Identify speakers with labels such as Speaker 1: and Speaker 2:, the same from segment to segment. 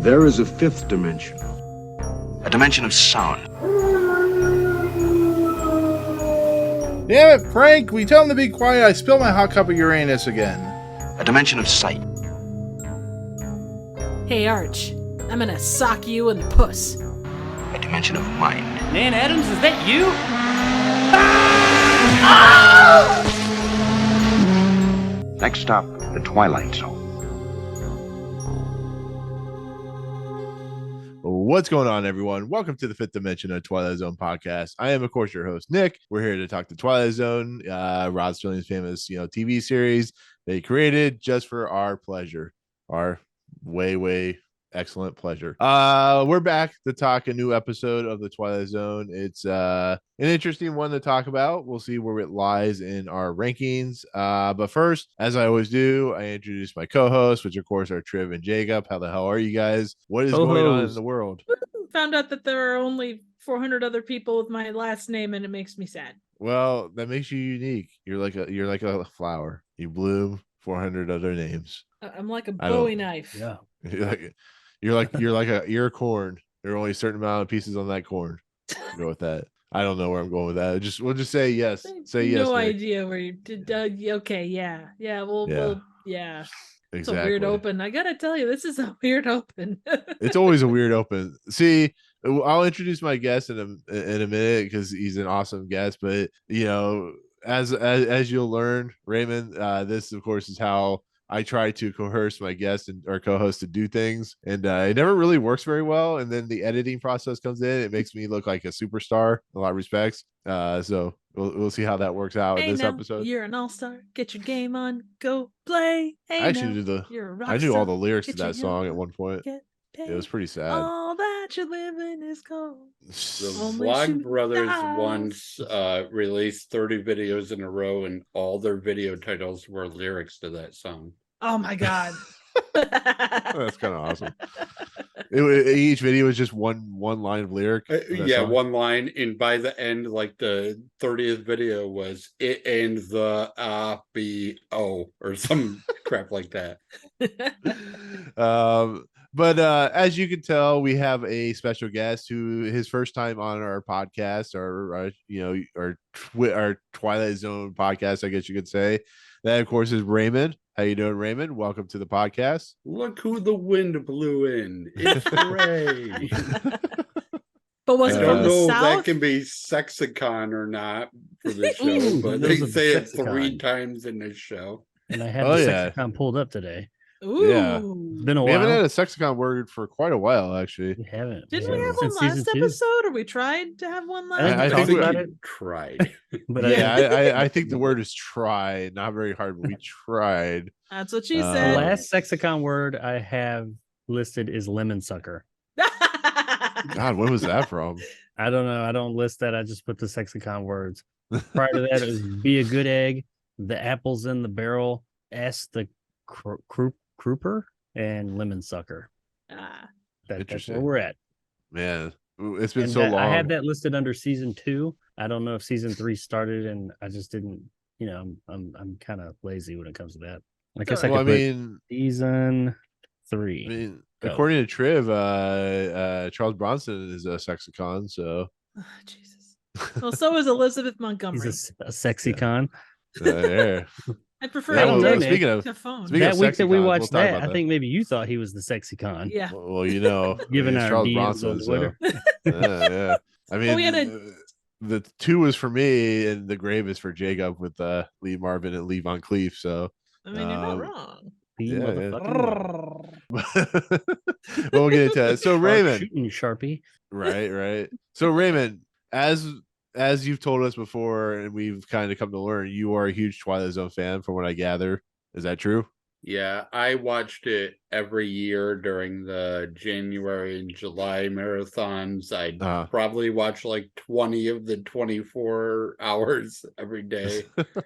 Speaker 1: There is a fifth dimension.
Speaker 2: A dimension of sound.
Speaker 3: Damn it, Frank! We tell him to be quiet. I spilled my hot cup of Uranus again.
Speaker 2: A dimension of sight.
Speaker 4: Hey, Arch. I'm gonna sock you in the puss.
Speaker 2: A dimension of mind.
Speaker 5: Nan Adams, is that you?
Speaker 2: Next stop, the Twilight Zone.
Speaker 3: What's going on, everyone? Welcome to the Fifth Dimension of Twilight Zone podcast. I am, of course, your host, Nick. We're here to talk the Twilight Zone, Rod Serling's famous, TV series they created just for our pleasure, our way excellent pleasure. We're back to talk a new episode of the Twilight Zone. It's an interesting one to talk about. We'll see where it lies in our rankings. But first, as I always do, I introduce my co-hosts, which of course are Triv and Jacob. How the hell are you guys? What is going on in the world?
Speaker 4: Found out that there are only 400 other people with my last name, and it makes me sad.
Speaker 3: Well, that makes you unique. You're like a flower. You bloom 400 other names.
Speaker 4: I'm like a Bowie knife.
Speaker 5: Yeah.
Speaker 3: You're like a ear of corn. There are only a certain amount of pieces on that corn. Go with that. I don't know where I'm going with that. We'll just say yes. Say yes.
Speaker 4: No
Speaker 3: Nick.
Speaker 4: idea where you did. Okay, yeah. We'll yeah.
Speaker 3: Exactly.
Speaker 4: It's a weird open. I gotta tell you, this is a weird open.
Speaker 3: It's always a weird open. See, I'll introduce my guest in a minute because he's an awesome guest. But as you'll learn, Raymond, this of course is how I try to coerce my guest and our co-host to do things, and it never really works very well. And then the editing process comes in; it makes me look like a superstar in a lot of respects. So we'll see how that works out in this episode.
Speaker 4: You're an all-star. Get your game on. Go play. Hey,
Speaker 3: I actually I knew all the lyrics to that song at one point. It was pretty sad.
Speaker 4: All that you're living is gold.
Speaker 6: The Vlogbrothers once released 30 videos in a row, and all their video titles were lyrics to that song.
Speaker 4: Oh my god.
Speaker 3: That's kind of awesome. Each video was just one line of lyric.
Speaker 6: Song. One line, and by the end, like the 30th video was it and the B-O or some crap like that.
Speaker 3: But as you can tell, we have a special guest who his first time on our podcast, or our Twilight Zone podcast, I guess you could say. That, of course, is Raymond. How you doing, Raymond? Welcome to the podcast.
Speaker 6: Look who the wind blew in. It's Ray.
Speaker 4: But was it from the south?
Speaker 6: That can be sexicon or not for the show, but they say it 3 times in this show.
Speaker 5: And I had the sexicon pulled up today.
Speaker 4: Ooh.
Speaker 3: Yeah,
Speaker 5: it's been a while.
Speaker 3: We haven't had a sexicon word for quite a while, actually.
Speaker 5: We haven't.
Speaker 4: Didn't we have one last episode, or we tried to have one last?
Speaker 3: I think we
Speaker 6: tried.
Speaker 5: But
Speaker 3: I think the word is try. Not very hard, but we tried.
Speaker 4: That's what she said.
Speaker 5: The last sexicon word I have listed is lemon sucker.
Speaker 3: God, when was that from?
Speaker 5: I don't know. I don't list that. I just put the sexicon words. Prior to that, it was be a good egg, the apples in the barrel, the Crooper, and lemon sucker. That's where we're at.
Speaker 3: Man, it's been so long.
Speaker 5: I had that listed under season 2. I don't know if season 3 started, and I just didn't. I'm kind of lazy when it comes to that. I guess I could put season 3.
Speaker 3: I mean, according to Triv, Charles Bronson is a sexicon. So,
Speaker 4: Jesus. Well, so is Elizabeth Montgomery.
Speaker 5: He's a sexicon.
Speaker 3: Yeah.
Speaker 4: I prefer
Speaker 3: speaking of
Speaker 5: that week that we watched that, I think maybe you thought he was the sexicon.
Speaker 4: Yeah.
Speaker 3: Well,
Speaker 5: given our
Speaker 3: Charles
Speaker 5: DMs
Speaker 3: Bronson,
Speaker 5: on Twitter.
Speaker 3: Yeah. I mean, the 2 is for me, and the grave is for Jacob with Lee Marvin and Lee Von Cleef. So
Speaker 4: I mean, you're not wrong.
Speaker 3: We'll get into that. So Raymond,
Speaker 5: shooting Sharpie,
Speaker 3: right. So Raymond, as you've told us before, and we've kind of come to learn, you are a huge Twilight Zone fan, from what I gather. Is that true?
Speaker 6: Yeah, I watched it every year during the January and July marathons. I'd probably watch like 20 of the 24 hours every day.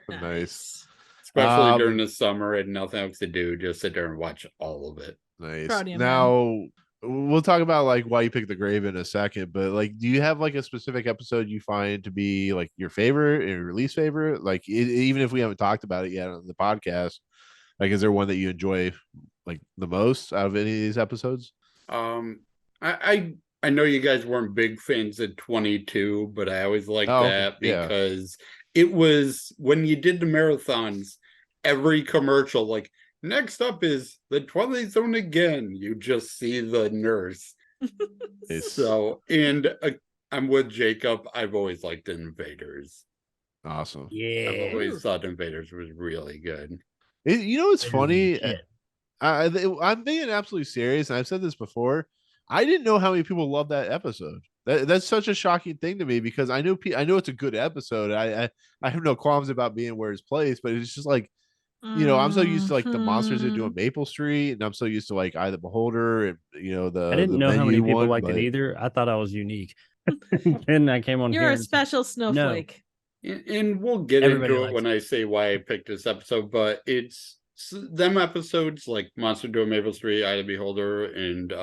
Speaker 3: Nice.
Speaker 6: Especially during the summer, I had nothing else to do, just sit there and watch all of it.
Speaker 3: Nice.
Speaker 4: You,
Speaker 3: now, we'll talk about like why you picked the grave in a second, but like, do you have like a specific episode you find to be like your favorite or your least favorite? Like, even if we haven't talked about it yet on the podcast, like, is there one that you enjoy like the most out of any of these episodes?
Speaker 6: I know you guys weren't big fans of 22, but I always liked that because it was when you did the marathons, every commercial, like, next up is the Twilight Zone again. You just see the nurse. So, and I'm with Jacob. I've always liked Invaders.
Speaker 3: Awesome.
Speaker 5: Yeah.
Speaker 6: I've always thought Invaders was really good.
Speaker 3: It's funny. I'm being absolutely serious, and I've said this before. I didn't know how many people love that episode. That's such a shocking thing to me because I know it's a good episode. I have no qualms about being where it's placed, but it's just like, I'm so used to like the monsters that do on Maple Street, and I'm so used to like Eye of the Beholder, and
Speaker 5: I didn't know how many people liked it
Speaker 3: but...
Speaker 5: either. I thought I was unique. And I came on.
Speaker 4: You're a special snowflake.
Speaker 6: No. And we'll get into it when I say why I picked this episode, but it's them episodes like Monster Do on Maple Street, Eye of the Beholder, and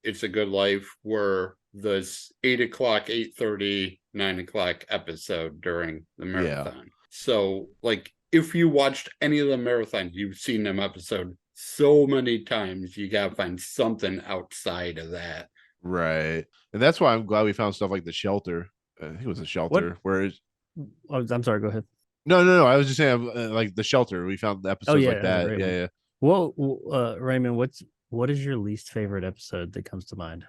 Speaker 6: It's a Good Life were the 8 o'clock, 8:30, 9 o'clock episode during the marathon. Yeah. So, like, if you watched any of the marathons, you've seen them episode so many times, you gotta find something outside of that.
Speaker 3: Right. And that's why I'm glad we found stuff like The Shelter. I think it was The Shelter.
Speaker 5: I'm sorry, go ahead.
Speaker 3: No. I was just saying, like The Shelter. We found episodes like that.
Speaker 5: Raymond.
Speaker 3: Yeah.
Speaker 5: Well, Raymond, what is your least favorite episode that comes to mind?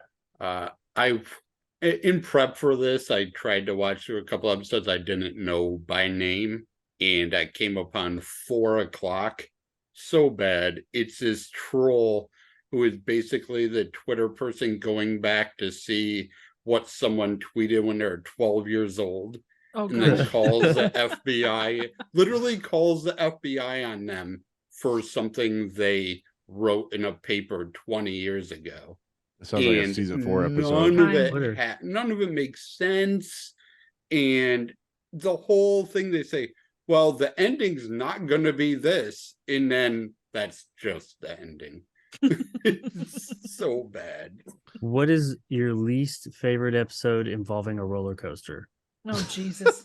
Speaker 6: In prep for this, I tried to watch through a couple episodes I didn't know by name, and I came upon 4 o'clock. So bad. It's this troll who is basically the Twitter person going back to see what someone tweeted when they're 12 years old.
Speaker 4: Oh,
Speaker 6: and then calls the FBI, literally calls the FBI on them for something they wrote in a paper 20 years ago.
Speaker 3: It sounds like a season 4 episode.
Speaker 6: None of it makes sense. And the whole thing they say, well, the ending's not going to be this. And then that's just the ending. It's so bad.
Speaker 5: What is your least favorite episode involving a roller coaster?
Speaker 4: Oh, Jesus.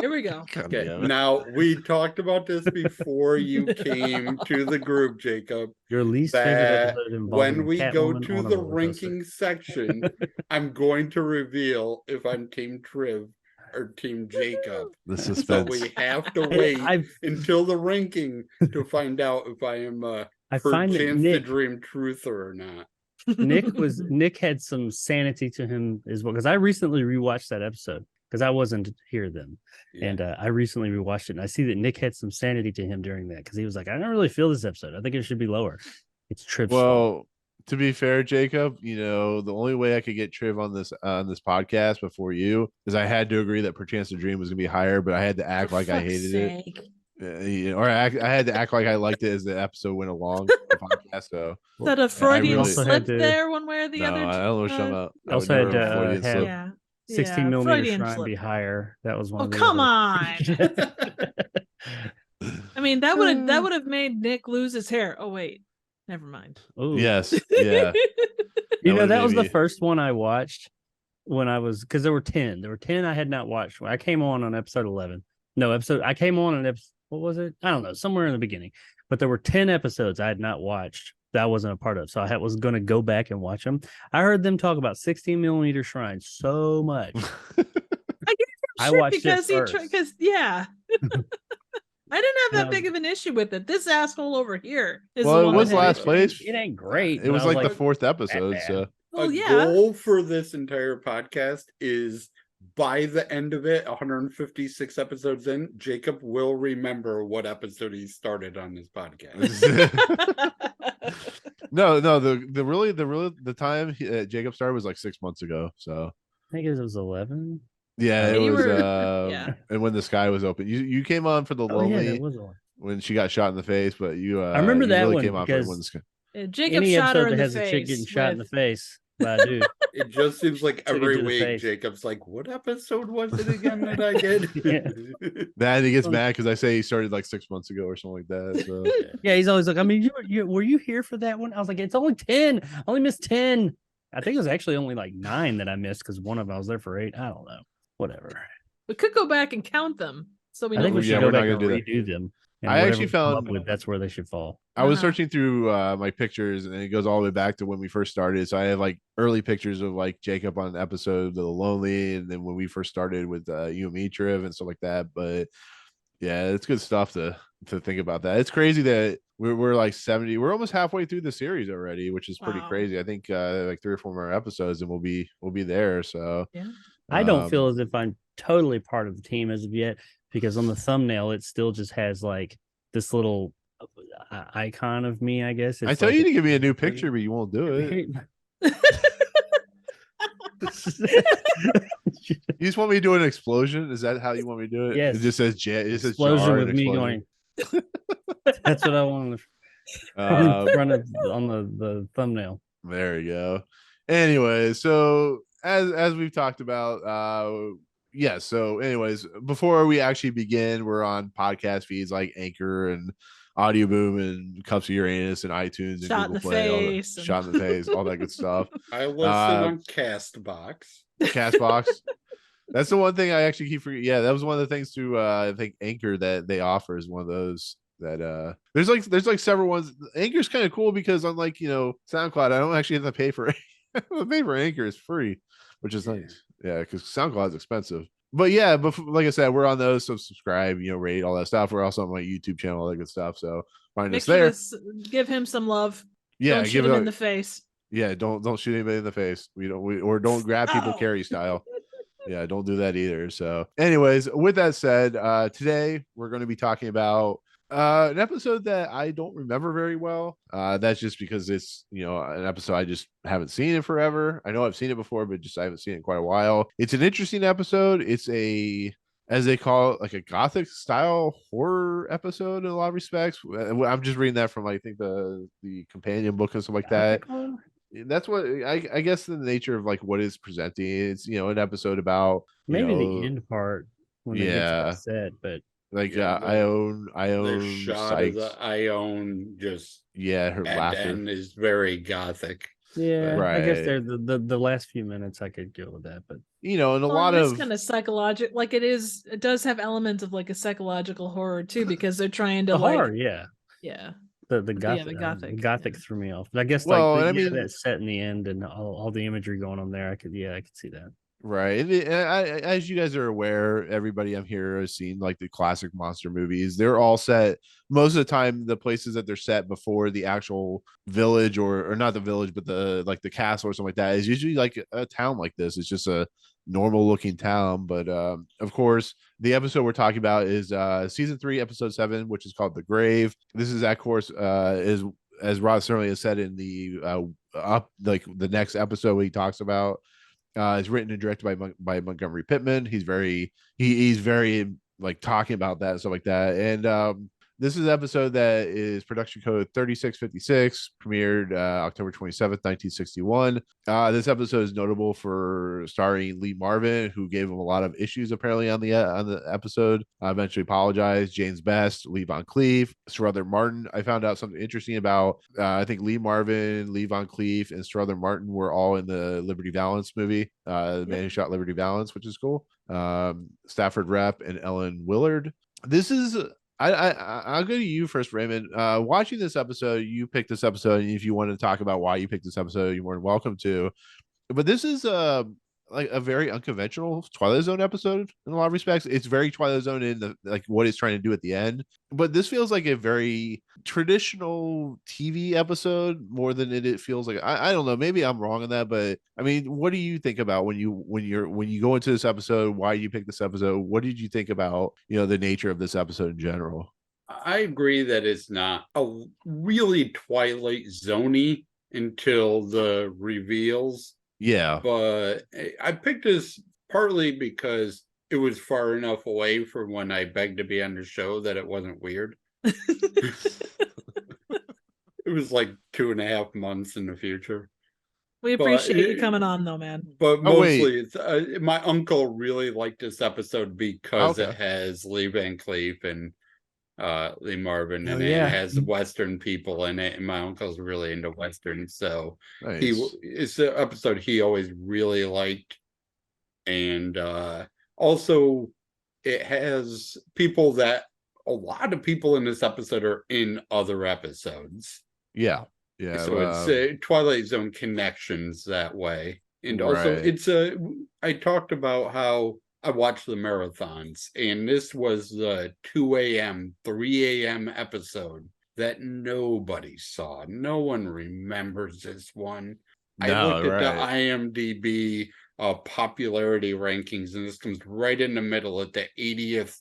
Speaker 4: Here we go.
Speaker 6: Okay, now we talked about this before you came to the group, Jacob.
Speaker 5: Your least favorite episode involving
Speaker 6: when we go to the ranking section, I'm going to reveal if I'm Team Triv or Team Jacob.
Speaker 3: The suspense.
Speaker 6: So we have to wait until the ranking to find out if I am chance to dream truther or not.
Speaker 5: Nick had some sanity to him as well, because I recently rewatched that episode because I wasn't here then. Yeah. And I recently rewatched it, and I see that Nick had some sanity to him during that, because he was like, I don't really feel this episode. I think it should be lower. It's Triv's fault.
Speaker 3: To be fair, Jacob, the only way I could get Triv on this podcast before you is I had to agree that Perchance to Dream was going to be higher, but I had to act like I hated it. Or I had to act like I liked it as the episode went along. The podcast, so
Speaker 4: is that a Freudian slip there, one way or the other?
Speaker 3: I don't know what you're talking about.
Speaker 5: I also had to have 16 millimeter shrine be higher. That was one.
Speaker 4: Oh, come on! I mean, that would have made Nick lose his hair. Oh wait, never mind.
Speaker 3: Oh yes, yeah.
Speaker 5: That was the first one I watched when I was, because there were 10. There were 10 I had not watched. I came on episode 11. I came on episode. What was it? I don't know, somewhere in the beginning. But there were 10 episodes I had not watched that I wasn't a part of. So I was going to go back and watch them. I heard them talk about 16 millimeter shrines so much.
Speaker 4: I watched it because I didn't have that big of an issue with it. This asshole over here is
Speaker 3: it was last place.
Speaker 5: It ain't great.
Speaker 3: It was like the 4th episode. So
Speaker 6: goal for this entire podcast is, by the end of it, 156 episodes in, Jacob will remember what episode he started on this podcast.
Speaker 3: No, the time Jacob started was like 6 months ago. So
Speaker 5: I think it was 11.
Speaker 3: Yeah, it was. And when the sky was open, you came on for the lonely when she got shot in the face, but you.
Speaker 5: I remember that
Speaker 3: really
Speaker 5: one
Speaker 3: came on
Speaker 5: because
Speaker 3: for when the sky.
Speaker 4: Jacob shot her in the
Speaker 5: face. Has a chick getting shot in the face. Dude.
Speaker 6: It just seems like every week Jacob's like, what episode was it again that I did?
Speaker 3: Then he gets mad because I say he started like 6 months ago or something like that. So
Speaker 5: yeah, he's always like, I mean, were you here for that one? I was like, it's only 10. I only missed 10. I think it was actually only like 9 that I missed, because one of them I was there for 8. I don't know. Whatever.
Speaker 4: We could go back and count them. So we know.
Speaker 5: I think we should go back and redo them. And
Speaker 3: I
Speaker 5: whatever
Speaker 3: actually
Speaker 5: we come up
Speaker 3: found
Speaker 5: with, that's where they should fall.
Speaker 3: I was searching through my pictures, and it goes all the way back to when we first started. So I have like early pictures of like Jacob on an episode of The Lonely, and then when we first started with you and me, Triv, and stuff like that. But yeah, it's good stuff to think about that. It's crazy that we're like 70. We're almost halfway through the series already, which is pretty crazy. I think like 3 or 4 more episodes, and we'll be there. So
Speaker 4: Yeah.
Speaker 5: I don't feel as if I'm totally part of the team as of yet, because on the thumbnail it still just has like this little icon of me, I guess.
Speaker 3: I tell you to give me a new picture, but you won't do it. You just want me to do an explosion? Is that how you want me to do it?
Speaker 5: Yes.
Speaker 3: It just says it says
Speaker 5: Explosion
Speaker 3: jar
Speaker 5: with
Speaker 3: and
Speaker 5: me
Speaker 3: explosion.
Speaker 5: going. That's what I want in front of on the thumbnail.
Speaker 3: There you go. Anyway, so as we've talked about, yeah. So, anyways, before we actually begin, we're on podcast feeds like Anchor and Audio Boom and Cups of Uranus and iTunes and
Speaker 4: Shot
Speaker 3: Google
Speaker 4: in the
Speaker 3: Play,
Speaker 4: face.
Speaker 3: shot in the face, all that good stuff.
Speaker 6: I listen on Castbox.
Speaker 3: Castbox. That's the one thing I actually keep forgetting. Yeah, that was one of the things to I think Anchor that they offer is one of those that there's like several ones. Anchor's kind of cool because unlike SoundCloud, I don't actually have to pay for pay for Anchor is free, which is nice. Yeah, because SoundCloud is expensive. But yeah, like I said, we're on those, so subscribe, rate, all that stuff. We're also on my YouTube channel, all that good stuff. So find us there.
Speaker 4: Give him some love.
Speaker 3: Yeah,
Speaker 4: don't shoot him in the face.
Speaker 3: Yeah, don't shoot anybody in the face. Or don't grab people Carrie style. Yeah, don't do that either. So, anyways, with that said, today we're going to be talking about an episode that I don't remember very well. That's just because it's an episode I just haven't seen in forever. I know I've seen it before, but I haven't seen it in quite a while. It's an interesting episode. It's as they call it, like a gothic style horror episode in a lot of respects. I'm just reading that from I think the companion book and stuff like that. That's what I guess the nature of like what is presenting. It's an episode about
Speaker 5: maybe the end part when they get to the set, but
Speaker 3: like I own
Speaker 6: the shot
Speaker 3: Sykes.
Speaker 6: of the I own just
Speaker 3: her laughter
Speaker 6: is very gothic.
Speaker 5: Yeah,
Speaker 3: right.
Speaker 5: I guess they're the last few minutes I could go with that, but
Speaker 3: and a lot of
Speaker 4: kind of psychological, like it does have elements of like a psychological horror too, because they're trying to
Speaker 5: horror,
Speaker 4: yeah.
Speaker 5: The gothic threw me off. But I guess that set in the end and all the imagery going on there, I could see that.
Speaker 3: Right. As you guys are aware, everybody I'm here has seen like the classic monster movies. They're all set most of the time. The places that they're set before the actual village or not the village, but the castle or something like that is usually like a town like this. It's just a normal looking town. But of course, the episode we're talking about is season 3, episode 7, which is called The Grave. This is, of course, is as Rod Serling has said in the the next episode he talks about. It's written and directed by Montgomery Pittman. He's very like talking about that and stuff like that. And this is an episode that is production code 3656, premiered October 27th, 1961. This episode is notable for starring Lee Marvin, who gave him a lot of issues apparently on the episode. Eventually apologized. James Best, Lee Von Cleef, Strother Martin. I found out something interesting about I think Lee Marvin, Lee Von Cleef, and Strother Martin were all in the Liberty Valance movie, the man who shot Liberty Valance, which is cool. Stafford, Repp, and Elen, Willard. This is I'll go to you first, Raymond. Watching this episode, you picked this episode, and if you want to talk about why you picked this episode, you're more than welcome to. But this is like a very unconventional Twilight Zone episode in a lot of respects. It's very Twilight Zone in the like what it's trying to do at the end. But this feels like a very traditional TV episode more than it feels like. I don't know. Maybe I'm wrong on that, but I mean, what do you think about when you go into this episode? Why you pick this episode? What did you think about the nature of this episode in general?
Speaker 6: I agree that it's not a really Twilight Zone-y until the reveals.
Speaker 3: Yeah,
Speaker 6: but I picked this partly because it was far enough away from when I begged to be on the show that it wasn't weird. It was like 2.5 months in the future.
Speaker 4: We appreciate you coming on, though, man.
Speaker 6: But mostly, it's my uncle really liked this episode because it has Lee Van Cleef and Lee Marvin, and it has Western people in it, and my uncle's really into Western, so nice. It's the episode he always really liked. And also it has people that a lot of people in this episode are in other episodes.
Speaker 3: Yeah.
Speaker 6: So it's Twilight Zone connections that way. And also
Speaker 3: right.
Speaker 6: I talked about how I watched the marathons, and this was the 2 a.m., 3 a.m. episode that nobody saw. No one remembers this one. I looked at the IMDb popularity rankings, and this comes right in the middle at the 80th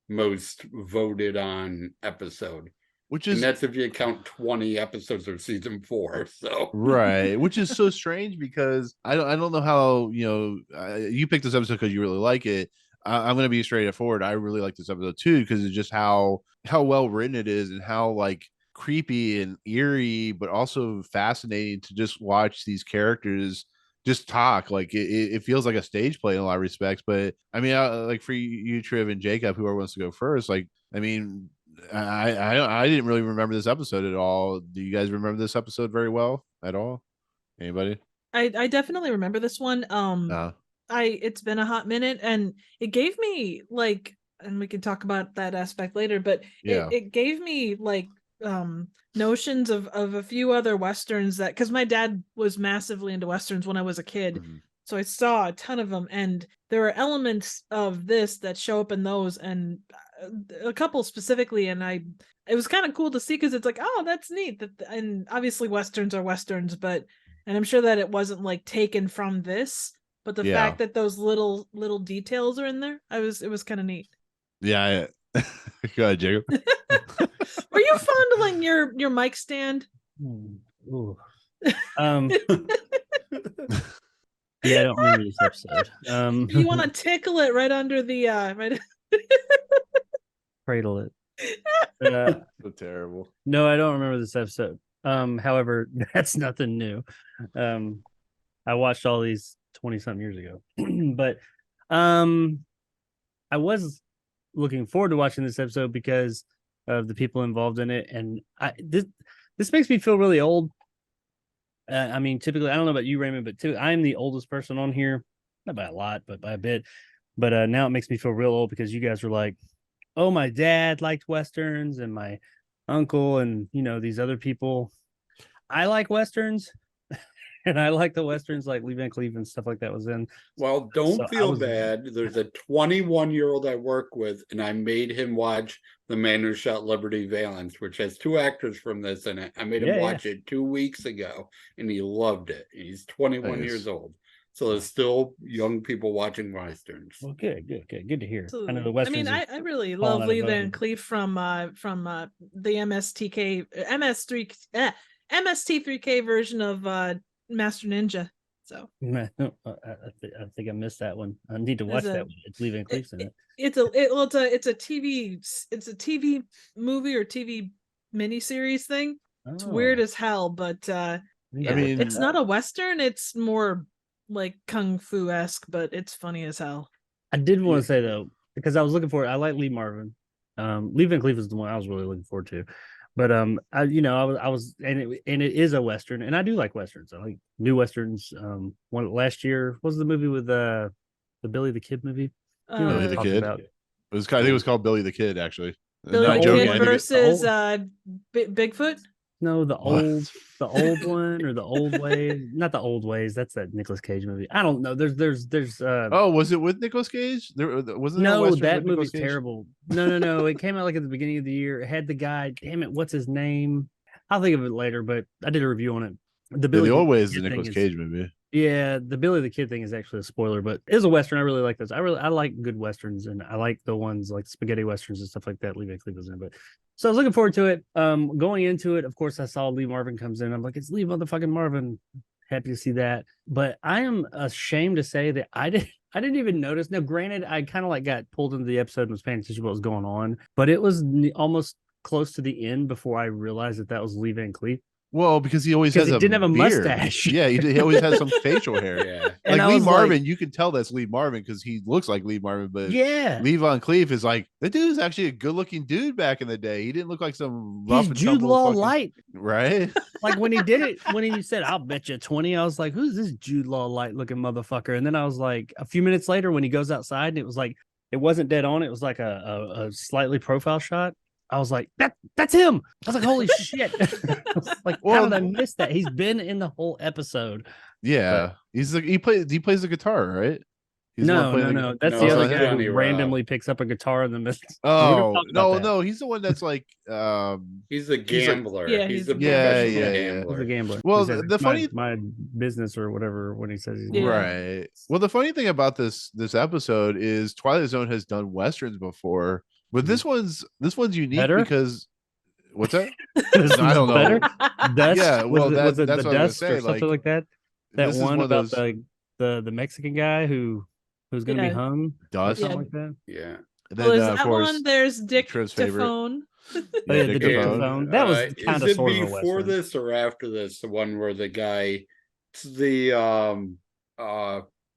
Speaker 6: most voted on episode. And that's if you count 20 episodes of season 4. So
Speaker 3: right, which is so strange because I don't know how you picked this episode because you really like it. I'm going to be straightforward. I really like this episode too because it's just how well written it is and how like creepy and eerie, but also fascinating to just watch these characters just talk. Like it feels like a stage play in a lot of respects. But I mean, like for you, Triv and Jacob, whoever wants to go first, like I mean. I didn't really remember this episode at all. Do you guys remember this episode very well at all? Anybody?
Speaker 4: I definitely remember this one. It's been a hot minute, and it gave me like, and we can talk about that aspect later, but it gave me like notions of a few other westerns that, because my dad was massively into westerns when I was a kid. Mm-hmm. So I saw a ton of them, and there are elements of this that show up in those, and a couple specifically. And it was kind of cool to see because it's like, oh, that's neat. And obviously westerns are westerns, and I'm sure that it wasn't like taken from this, but the fact that those little details are in there, it was kind of neat.
Speaker 3: Yeah. Go ahead, Jacob.
Speaker 4: Were you fondling your mic stand?
Speaker 5: Ooh. Yeah, I don't remember this episode.
Speaker 4: You want to tickle it right under the right.
Speaker 5: Cradle it.
Speaker 3: So terrible.
Speaker 5: No, I don't remember this episode. However, that's nothing new. I watched all these 20-something years ago, but I was looking forward to watching this episode because of the people involved in it, and this makes me feel really old. I mean, typically, I don't know about you, Raymond, but I'm the oldest person on here, not by a lot, but by a bit. But now it makes me feel real old because you guys were like, oh, my dad liked westerns, and my uncle, and these other people. I like westerns, and I like the westerns like Lee Van Cleef and stuff like that was in.
Speaker 6: Well, don't feel bad. There's a 21-year-old I work with, and I made him watch The Man Who Shot Liberty Valance, which has 2 actors from this in it. I made him watch it 2 weeks ago, and he loved it. He's 21 years old. So there's still young people watching westerns.
Speaker 5: Well, good to hear.
Speaker 4: Absolutely.
Speaker 5: I know the westerns.
Speaker 4: I mean, I really love Lee Van Cleef from the MST3K version of Master Ninja. So
Speaker 5: I think I missed that one. I need to watch that one. It's Lee Van Cleef's in it.
Speaker 4: It's a TV movie or TV miniseries thing. It's weird as hell, but I mean, it's not a western. It's more like kung fu-esque, but it's funny as hell.
Speaker 5: I did want to say though, because I was looking for it. I like Lee Marvin. Lee Van Cleef is the one I was really looking forward to. But I was and it is a western, and I do like westerns. I like new westerns. One last year was the movie with the Billy the Kid movie.
Speaker 3: Billy the Kid. I think it was called Billy the Kid, actually.
Speaker 4: Billy the Kid versus Bigfoot.
Speaker 5: No, the old one, or the old way. Not the old ways. That's that Nicolas Cage movie. I don't know. There's
Speaker 3: was it with Nicolas Cage?
Speaker 5: That movie's terrible. No. It came out like at the beginning of the year. It had the guy, damn it, what's his name? I'll think of it later, but I did a review on it.
Speaker 3: The old way is the Nicolas Cage movie.
Speaker 5: Yeah, the Billy the Kid thing is actually a spoiler, but it is a western. I really like those. I like good westerns, and I like the ones like spaghetti westerns and stuff like that. Lee Van Cleef was in, but so I was looking forward to it. Going into it, of course, I saw Lee Marvin comes in. I'm like, it's Lee motherfucking Marvin. Happy to see that. But I am ashamed to say that I didn't even notice. Now, granted, I kind of like got pulled into the episode and was paying attention to what was going on, but it was almost close to the end before I realized that was Lee Van Cleef.
Speaker 3: Well, because he always didn't have a
Speaker 5: beard. Mustache.
Speaker 3: Yeah, he always has some facial hair. Yeah. Like Lee Marvin, you can tell that's Lee Marvin because he looks like Lee Marvin, but Lee Van Cleef is like, that dude is actually a good-looking dude back in the day. He didn't look like some rough and
Speaker 5: Jude Law light.
Speaker 3: Right?
Speaker 5: Like when he did it, when he said, I'll bet you 20, I was like, who's this Jude Law light looking motherfucker? And then I was like, a few minutes later when he goes outside and it was like, it wasn't dead on. It was like a slightly profile shot. I was like, that's him. I was like, holy shit. Like, how did I miss that? He's been in the whole episode.
Speaker 3: Yeah. But he plays the guitar, right?
Speaker 5: No. That's the other guy who randomly picks up a guitar in the midst.
Speaker 3: Oh, no. He's the one that's like
Speaker 6: he's a gambler. He's a
Speaker 3: professional
Speaker 6: gambler.
Speaker 5: He's a gambler.
Speaker 3: Well,
Speaker 5: my business or whatever when he says he's
Speaker 3: right. Well, the funny thing about this episode is Twilight Zone has done westerns before, but this one's unique because what's that? I don't know.
Speaker 5: Dust?
Speaker 3: Yeah, well,
Speaker 5: was it
Speaker 3: that's
Speaker 5: the
Speaker 3: what I was
Speaker 5: Dust
Speaker 3: gonna say,
Speaker 5: or something like that. That one about the Mexican guy who's going to be hung.
Speaker 3: Dust,
Speaker 5: something like that.
Speaker 6: Yeah.
Speaker 3: And then,
Speaker 4: there's
Speaker 3: of
Speaker 4: that
Speaker 3: course,
Speaker 4: one. There's Dick
Speaker 3: Triv's favorite.
Speaker 4: Dephone.
Speaker 5: The Dictaphone. That was kind of sort of a
Speaker 6: before
Speaker 5: Western.
Speaker 6: this or after this, the one where the guy, the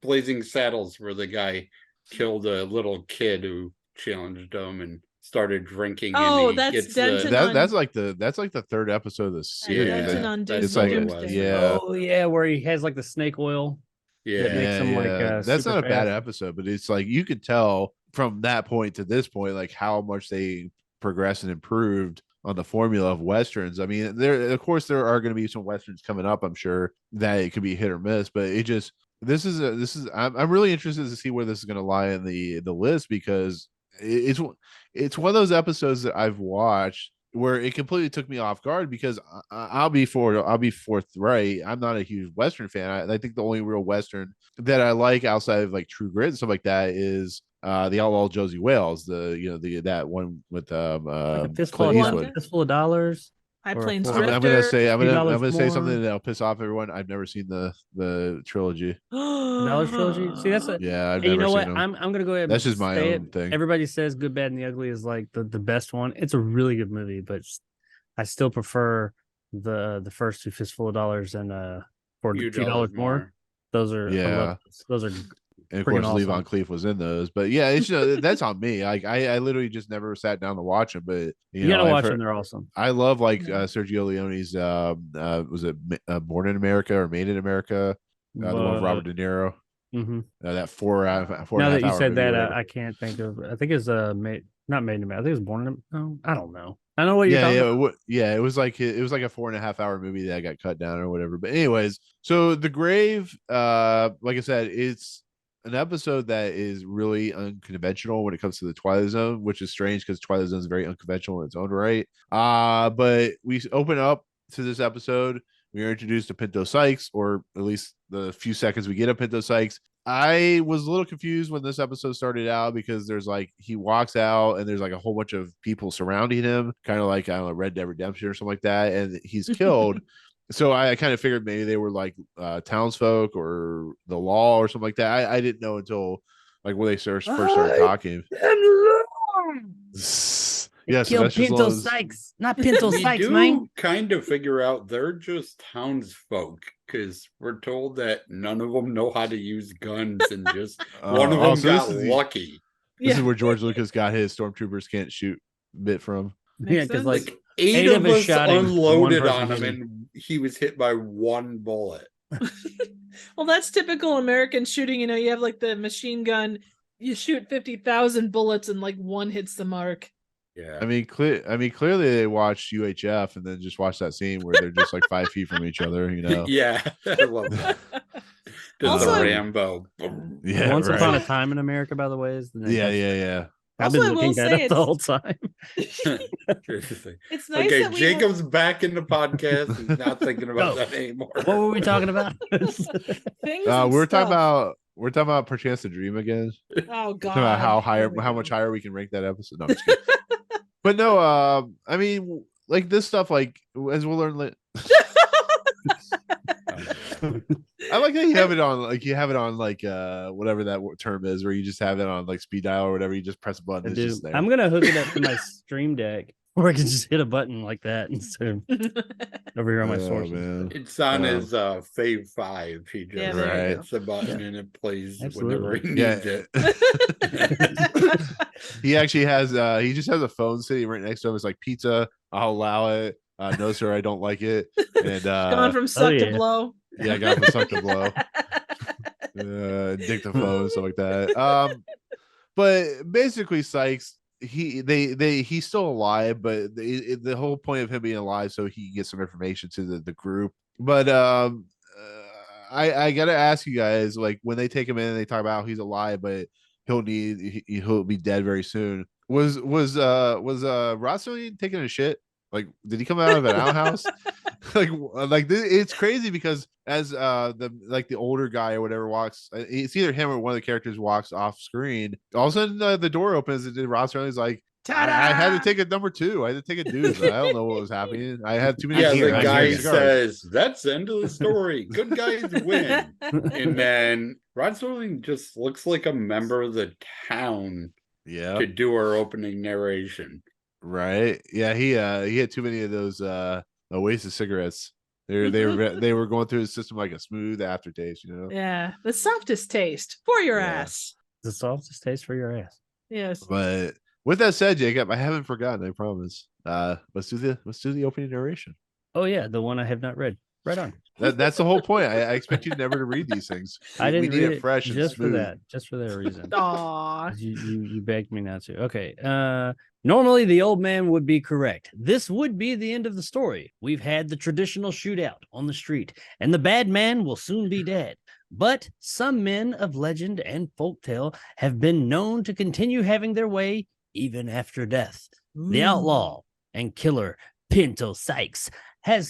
Speaker 6: Blazing Saddles, where the guy killed a little kid who challenged him and started drinking.
Speaker 4: Oh,
Speaker 6: and
Speaker 4: that's Denton.
Speaker 3: That's like the third episode of the series.
Speaker 4: Denton on
Speaker 3: It's
Speaker 4: Disney.
Speaker 3: like
Speaker 5: Oh yeah, where he has like the snake oil.
Speaker 6: Yeah,
Speaker 5: that makes him like
Speaker 3: that's not a bad
Speaker 5: fast.
Speaker 3: episode, but it's like you could tell from that point to this point, like how much they progressed and improved on the formula of westerns. I mean, there are going to be some westerns coming up, I'm sure, that it could be hit or miss, but I'm really interested to see where this is going to lie in the list, because it's one of those episodes that I've watched where it completely took me off guard, because I'll be forthright. I'm not a huge Western fan. I think the only real Western that I like outside of like True Grit and stuff like that is the Outlaw Josie Wales, that one with
Speaker 5: like a
Speaker 3: Fistful
Speaker 5: of dollars.
Speaker 4: High Plains
Speaker 3: I'm
Speaker 4: Drifter.
Speaker 3: gonna say something that'll piss off everyone. I've never seen the trilogy.
Speaker 5: Dollars trilogy. See, that's
Speaker 3: I've never
Speaker 5: you know
Speaker 3: seen
Speaker 5: what?
Speaker 3: them.
Speaker 5: I'm gonna go ahead.
Speaker 3: That's just my own thing.
Speaker 5: Everybody says Good, Bad, and the Ugly is like the best one. It's a really good movie, but I still prefer the first two, Fistful of Dollars and for $2 more. Those are those are.
Speaker 3: And of course, awesome. Levon Cleef was in those, but yeah, it's that's on me. Like I literally just never sat down to watch them, but
Speaker 5: you gotta watch them; they're awesome.
Speaker 3: I love Sergio Leone's was it Born in America or Made in America? The one with Robert De Niro.
Speaker 5: Mm-hmm.
Speaker 3: That 4
Speaker 5: Now that you said that, I can't think of. I think it's not Made in America. I think it was Born in. No, I don't know. I know what you're talking about.
Speaker 3: It was like a 4.5 hour movie that got cut down or whatever. But anyways, so The Grave, like I said, it's an episode that is really unconventional when it comes to the Twilight Zone, which is strange because Twilight Zone is very unconventional in its own right. But we open up to this episode. We are introduced to Pinto Sykes, or at least the few seconds we get of Pinto Sykes. I was a little confused when this episode started out because there's he walks out and there's like a whole bunch of people surrounding him, kind of like, I don't know, Red Dead Redemption or something like that. And he's killed. So I kind of figured maybe they were like townsfolk or the law or something like that. I didn't know until like when they first started talking.
Speaker 5: Yeah, so Pinto Sykes, not Pinto Sykes, man.
Speaker 6: Kind of figure out they're just townsfolk because we're told that none of them know how to use guns, and just one of them got lucky.
Speaker 3: This is where George Lucas got his stormtroopers can't shoot bit from.
Speaker 5: Yeah, because like
Speaker 6: eight of us unloaded on him, and he was hit by one bullet.
Speaker 4: Well, that's typical American shooting. You know, you have like the machine gun, you shoot 50,000 bullets, and like one hits the mark.
Speaker 6: Yeah,
Speaker 3: I mean, clearly they watched UHF and then just watched that scene where they're just like 5 feet from each other. You know?
Speaker 6: Yeah, I love that. Also, the Rambo.
Speaker 5: Yeah, Once Upon a Time in America, by the way, is the name.
Speaker 3: Yeah.
Speaker 5: I've been looking that up the whole time.
Speaker 4: It's nice.
Speaker 6: Okay, Jacob's back in the podcast. He's not thinking about that anymore.
Speaker 5: What were we talking about?
Speaker 3: We're talking about Perchance to Dream again.
Speaker 4: Oh God!
Speaker 3: About how much higher we can rank that episode. No, I'm just kidding. But no, I mean, like this stuff, like as we'll learn. I like that you have it on whatever that term is, where you just have it on like speed dial or whatever. You just press a button. It's just there.
Speaker 5: I'm gonna hook it up to my Stream Deck, where I can just hit a button like that instead of over here on my sources.
Speaker 6: Man. It's on his Fave 5. He just hits the button and it plays whenever he needs it.
Speaker 3: He actually has he just has a phone sitting right next to him. It's like, pizza, I'll allow it. No sir, I don't like it. And
Speaker 4: gone from suck to blow.
Speaker 3: Yeah, I got from suck to blow. Dictaphone, stuff like that. But basically, Sykes, he's still alive, but the whole point of him being alive so he can get some information to the group. But I gotta ask you guys, like when they take him in and they talk about how he's alive, but he'll be dead very soon. Was Rod Serling taking a shit? Like, did he come out of an outhouse? It's crazy because as the older guy or whatever walks, it's either him or one of the characters walks off screen. All of a sudden, the door opens and Rod Serling's like, I had to take a number 2. I had to take a deuce. I don't know what was happening. I had too many.
Speaker 6: Yeah, the guy says that's the end of the story. Good guys win. And then Rod Serling just looks like a member of the town.
Speaker 3: Yeah,
Speaker 6: to do our opening narration.
Speaker 3: Right. Yeah, he had too many of those Oasis cigarettes. They were going through his system like a smooth aftertaste, you know.
Speaker 4: Yeah, the softest taste for your ass.
Speaker 5: The softest taste for your ass.
Speaker 4: Yes.
Speaker 3: But with that said, Jacob, I haven't forgotten. I promise. Let's do the opening narration.
Speaker 5: Oh yeah, the one I have not read. Right on.
Speaker 3: That's the whole point. I expect you never to read these things.
Speaker 5: I didn't read it
Speaker 3: fresh
Speaker 5: just
Speaker 3: and smooth.
Speaker 5: just for that reason.
Speaker 4: Aww.
Speaker 5: You begged me not to. Okay. Normally the old man would be correct. This would be the end of the story. We've had the traditional shootout on the street, and the bad man will soon be dead. But some men of legend and folktale have been known to continue having their way even after death. The outlaw and killer Pinto Sykes was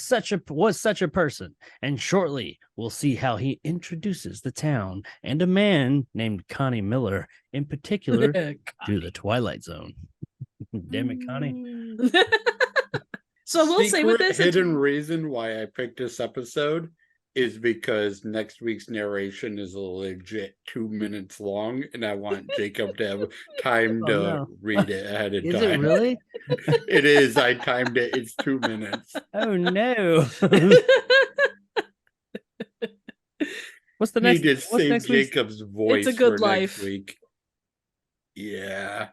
Speaker 5: such a person, and shortly we'll see how he introduces the town and a man named Connie Miller in particular to the Twilight Zone. Damn it, Connie.
Speaker 4: So we'll say with this
Speaker 6: hidden reason why I picked this episode is because next week's narration is a legit 2 minutes long, and I want Jacob to have time to read it ahead of time.
Speaker 5: Is it really?
Speaker 6: It is. I timed it. It's 2 minutes.
Speaker 5: Oh no. What's the next?
Speaker 6: You just saved Jacob's voice.
Speaker 4: It's a good
Speaker 6: for
Speaker 4: life.
Speaker 6: Next week. Yeah.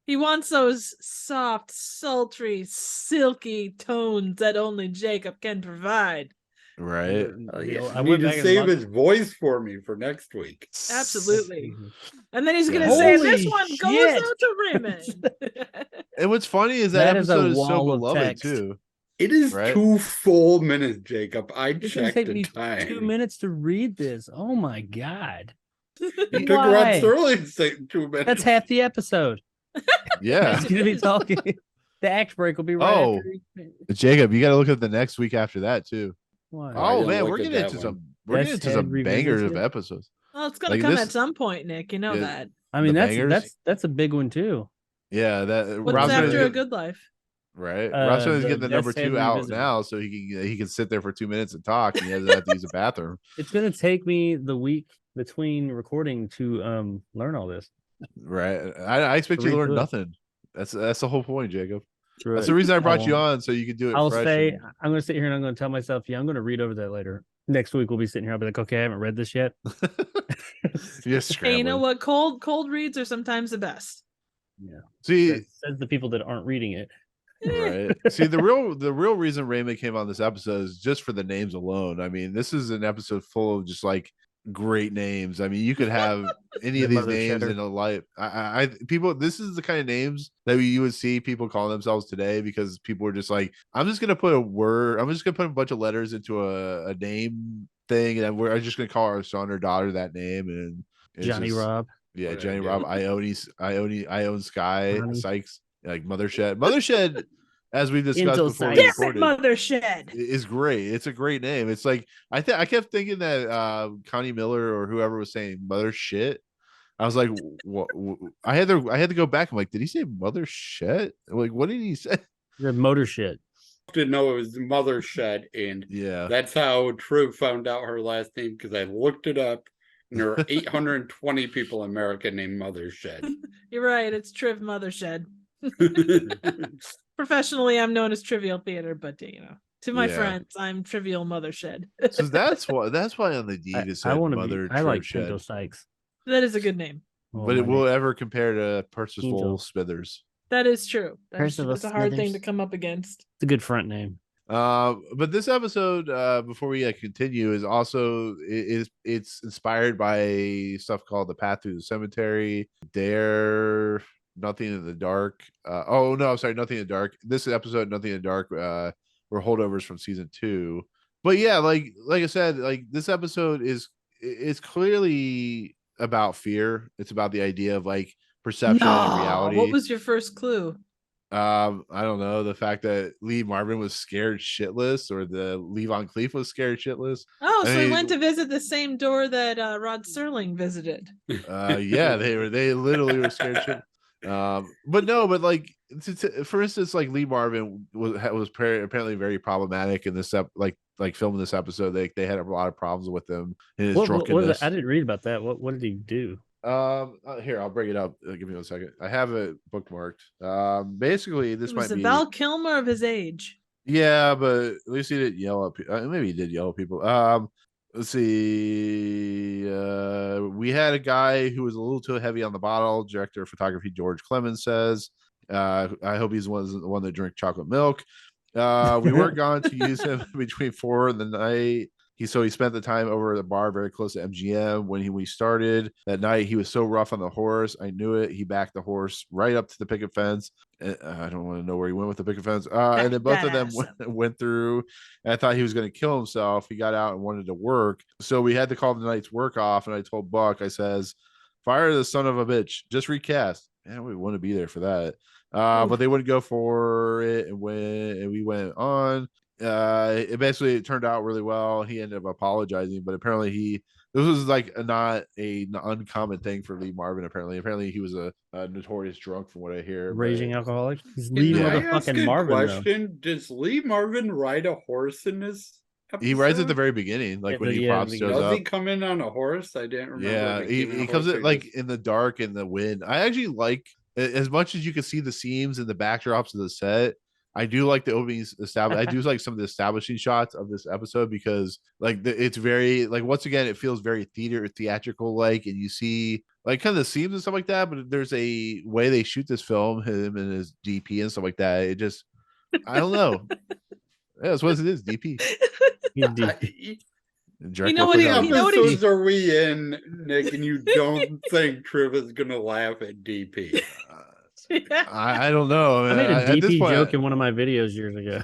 Speaker 4: He wants those soft, sultry, silky tones that only Jacob can provide.
Speaker 3: Right.
Speaker 6: I need to save his voice for me for next week.
Speaker 4: Absolutely. And then he's going to say, this one goes out to Raymond.
Speaker 3: And what's funny is that episode is so beloved, too.
Speaker 6: It is 2 full minutes, Jacob. I checked the time.
Speaker 5: 2 minutes to read this. Oh, my God.
Speaker 6: It took Rod Serling 2 minutes.
Speaker 5: That's half the episode.
Speaker 3: Yeah.
Speaker 5: He's going to be talking. The act break will be right after.
Speaker 3: Jacob, you got to look at the next week after that, too.
Speaker 5: Why?
Speaker 3: Oh man, we're getting into some bangers of episodes.
Speaker 4: Well, it's gonna come at some point, Nick. You know that.
Speaker 5: I mean, that's a big one too.
Speaker 3: Yeah, that.
Speaker 4: What's after a good life?
Speaker 3: Right, Roscoe's getting the number 2 out now, so he can sit there for 2 minutes and talk, and he doesn't have to use the bathroom.
Speaker 5: It's gonna take me the week between recording to learn all this.
Speaker 3: Right, I expect you to learn nothing. That's the whole point, Jacob. That's the reason I brought you on, so you can do it.
Speaker 5: I'm going to sit here and I'm going to tell myself, I'm going to read over that later. Next week we'll be sitting here. I'll be like, okay, I haven't read this yet.
Speaker 4: Hey, you know what? Cold reads are sometimes the best.
Speaker 5: Yeah.
Speaker 3: See,
Speaker 5: says the people that aren't reading it.
Speaker 3: Right. See, the real reason Raymond came on this episode is just for the names alone. I mean, this is an episode full of just like great names. I mean, you could have any of these names in a life. People, this is the kind of names that you would see people call themselves today, because people are just like, I'm just gonna put a bunch of letters into a name thing, and I'm just gonna call our son or daughter that name. And
Speaker 5: Johnny Rob.
Speaker 3: Yeah, Johnny Rob. I own Sky Sykes, like Mothershed. As we discussed before,
Speaker 4: Mothershed
Speaker 3: is great. It's a great name. It's like I kept thinking that Connie Miller or whoever was saying mother shit. I was like, what? I had to go back. I'm like, did he say mother shit? Like, what did he say?
Speaker 5: The motor shit.
Speaker 6: Didn't know it was Mothershed, and that's how Triv found out her last name, because I looked it up. And there are 820 people in America named Mothershed.
Speaker 4: You're right. It's Triv Mothershed. Professionally, I'm known as Trivial Theater, but to my friends, I'm Trivial Mothershed.
Speaker 3: So that's why on the deed is Mother.
Speaker 5: I like Pinto Sykes.
Speaker 4: That is a good name,
Speaker 3: but it will ever compare to Percival Smithers.
Speaker 4: That is true. That's a hard thing to come up against.
Speaker 5: It's a good front name.
Speaker 3: But this episode, before we continue, is also it's inspired by stuff called The Path Through the Cemetery, Dare, Nothing in the Dark. Oh no, I'm sorry, Nothing in the Dark. This episode, Nothing in the Dark, were holdovers from season 2. But yeah, like I said, like this episode is clearly about fear. It's about the idea of like perception and reality.
Speaker 4: What was your first clue?
Speaker 3: I don't know, the fact that Lee Marvin was scared shitless, or the Levon Cleef was scared shitless.
Speaker 4: Oh, so he went to visit the same door that Rod Serling visited.
Speaker 3: Yeah, they literally were scared shit. But no, but like for instance, like Lee Marvin was apparently very problematic in this like filming this episode. They had a lot of problems with him in his drunkenness.
Speaker 5: I didn't read about that. What did he do?
Speaker 3: Here, I'll bring it up. Give me 1 second. I have it bookmarked. Basically, this might be
Speaker 4: Val Kilmer of his age.
Speaker 3: Yeah, but at least he didn't yell at people. Maybe he did yell at people. Let's see. We had a guy who was a little too heavy on the bottle. Director of photography George Clemens says. I hope he's the one that drank chocolate milk. We weren't going to use him between 4 in the night. He spent the time over at the bar very close to MGM. When we started that night, he was so rough on the horse. I knew it. He backed the horse right up to the picket fence. I don't want to know where he went with the picket fence. And then both of them went through. And I thought he was going to kill himself. He got out and wanted to work. So we had to call the night's work off. And I told Buck, I says, fire the son of a bitch. Just recast. Man, we want to be there for that. But they wouldn't go for it. And we went on. It turned out really well. He ended up apologizing, but apparently this was like not an uncommon thing for Lee Marvin. Apparently he was a notorious drunk from what I hear.
Speaker 5: Raging alcoholic. He's Lee motherfucking Marvin.
Speaker 6: Question: does Lee Marvin ride a horse in this episode?
Speaker 3: He rides at the very beginning, like when he shows up.
Speaker 6: Does he come in on a horse? I didn't remember.
Speaker 3: Yeah, he comes in like in the dark and the wind. I actually like, as much as you can see the seams and the backdrops of the set, I do like the openings I do like some of the establishing shots of this episode, because like it's very like, once again, it feels very theatrical like, and you see like kind of the seams and stuff like that. But there's a way they shoot this film, him and his DP and stuff like that. It just, I don't know. Yeah, that's what it is. DP.
Speaker 6: You know what episodes are we in, Nick? And you don't think Triv is gonna laugh at DP?
Speaker 3: I don't know.
Speaker 5: I made a DP joke in one of my videos years ago.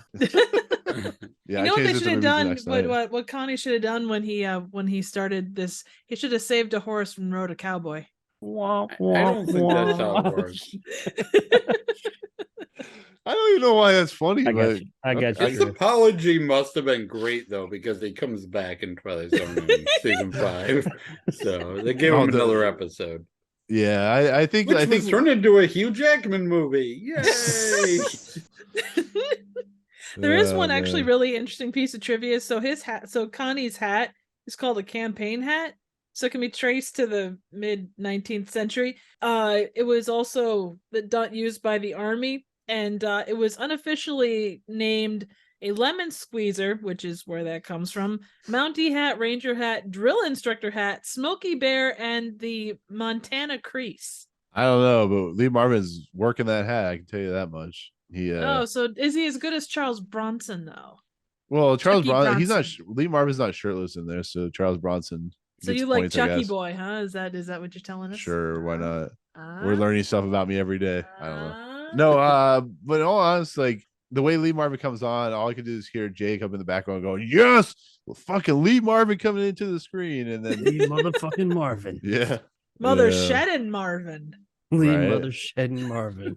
Speaker 4: Yeah, you know what they should have done? What Connie should have done when he started this? He should have saved a horse and rode a cowboy.
Speaker 6: I don't think that's how it works.
Speaker 3: I don't even know why that's funny.
Speaker 5: I got you.
Speaker 6: His apology must have been great though, because he comes back in Twilight Zone in season 5, so they gave him another episode.
Speaker 3: Yeah, I think
Speaker 6: was turned into a Hugh Jackman movie. Yay!
Speaker 4: There is one actually really interesting piece of trivia. So Connie's hat is called a campaign hat. So it can be traced to the mid 19th century. It was also used by the Army, and it was unofficially named a lemon squeezer, which is where that comes from, Mountie hat, Ranger hat, drill instructor hat, Smokey Bear, and the Montana Crease.
Speaker 3: I don't know, but Lee Marvin's working that hat. I can tell you that much.
Speaker 4: So is he as good as Charles Bronson though?
Speaker 3: Well, Charles Bronson, he's not. Lee Marvin's not shirtless in there, so Charles Bronson.
Speaker 4: So you like Chucky Boy, huh? Is that what you're telling us?
Speaker 3: Sure, why not? We're learning stuff about me every day. I don't know. No, but in all honesty, like, the way Lee Marvin comes on, all I could do is hear Jake up in the background going, yes, well, fucking Lee Marvin coming into the screen. And then
Speaker 5: Lee motherfucking Marvin.
Speaker 3: Yeah.
Speaker 4: Mother shedding Marvin.
Speaker 5: Lee mother shedding Marvin.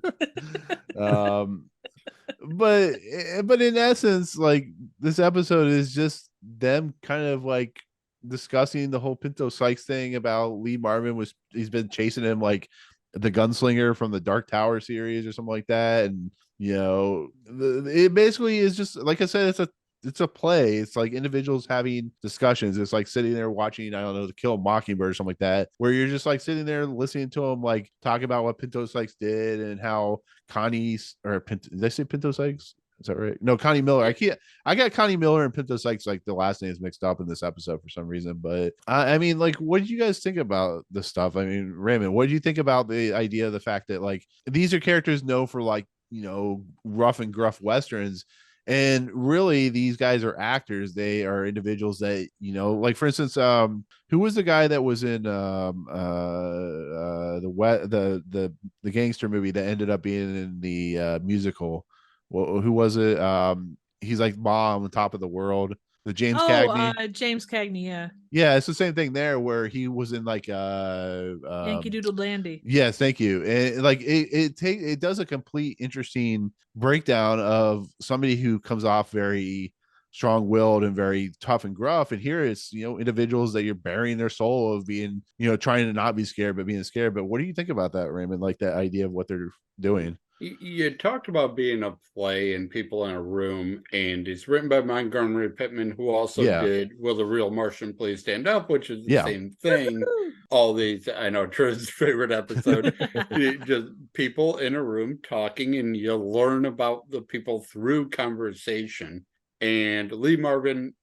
Speaker 3: But in essence, like, this episode is just them kind of like discussing the whole Pinto Sykes thing about Lee Marvin. He's been chasing him like the gunslinger from the Dark Tower series or something like that. And it basically is just, like I said, it's a play. It's like individuals having discussions. It's like sitting there watching, I don't know, To Kill a Mockingbird or something like that, where you're just like sitting there listening to them like talk about what Pinto Sykes did and how did I say Pinto Sykes? Is that right? No, Connie Miller. I got Connie Miller and Pinto Sykes, like the last names mixed up in this episode for some reason. But I mean, like, what did you guys think about this stuff? I mean, Raymond, what did you think about the idea of the fact that like these are characters known for like, rough and gruff Westerns, And really, these guys are actors. They are individuals that, like for instance, who was the guy that was in the gangster movie that ended up being in the musical? Well, who was it? He's like mom on top of the world. The James Cagney.
Speaker 4: James Cagney, yeah.
Speaker 3: Yeah, it's the same thing there where he was in like
Speaker 4: Yankee Doodle Dandy.
Speaker 3: Yes, thank you. And like it does a complete interesting breakdown of somebody who comes off very strong-willed and very tough and gruff, and here it's individuals that you're burying their soul of being trying to not be scared but being scared. But what do you think about that, Raymond? Like that idea of what they're doing?
Speaker 6: You talked about being a play and people in a room, and it's written by Montgomery Pittman, who also did Will the Real Martian Please Stand Up, which is the same thing. All these, I know, Trev's favorite episode, just people in a room talking, and you learn about the people through conversation. And Lee Marvin,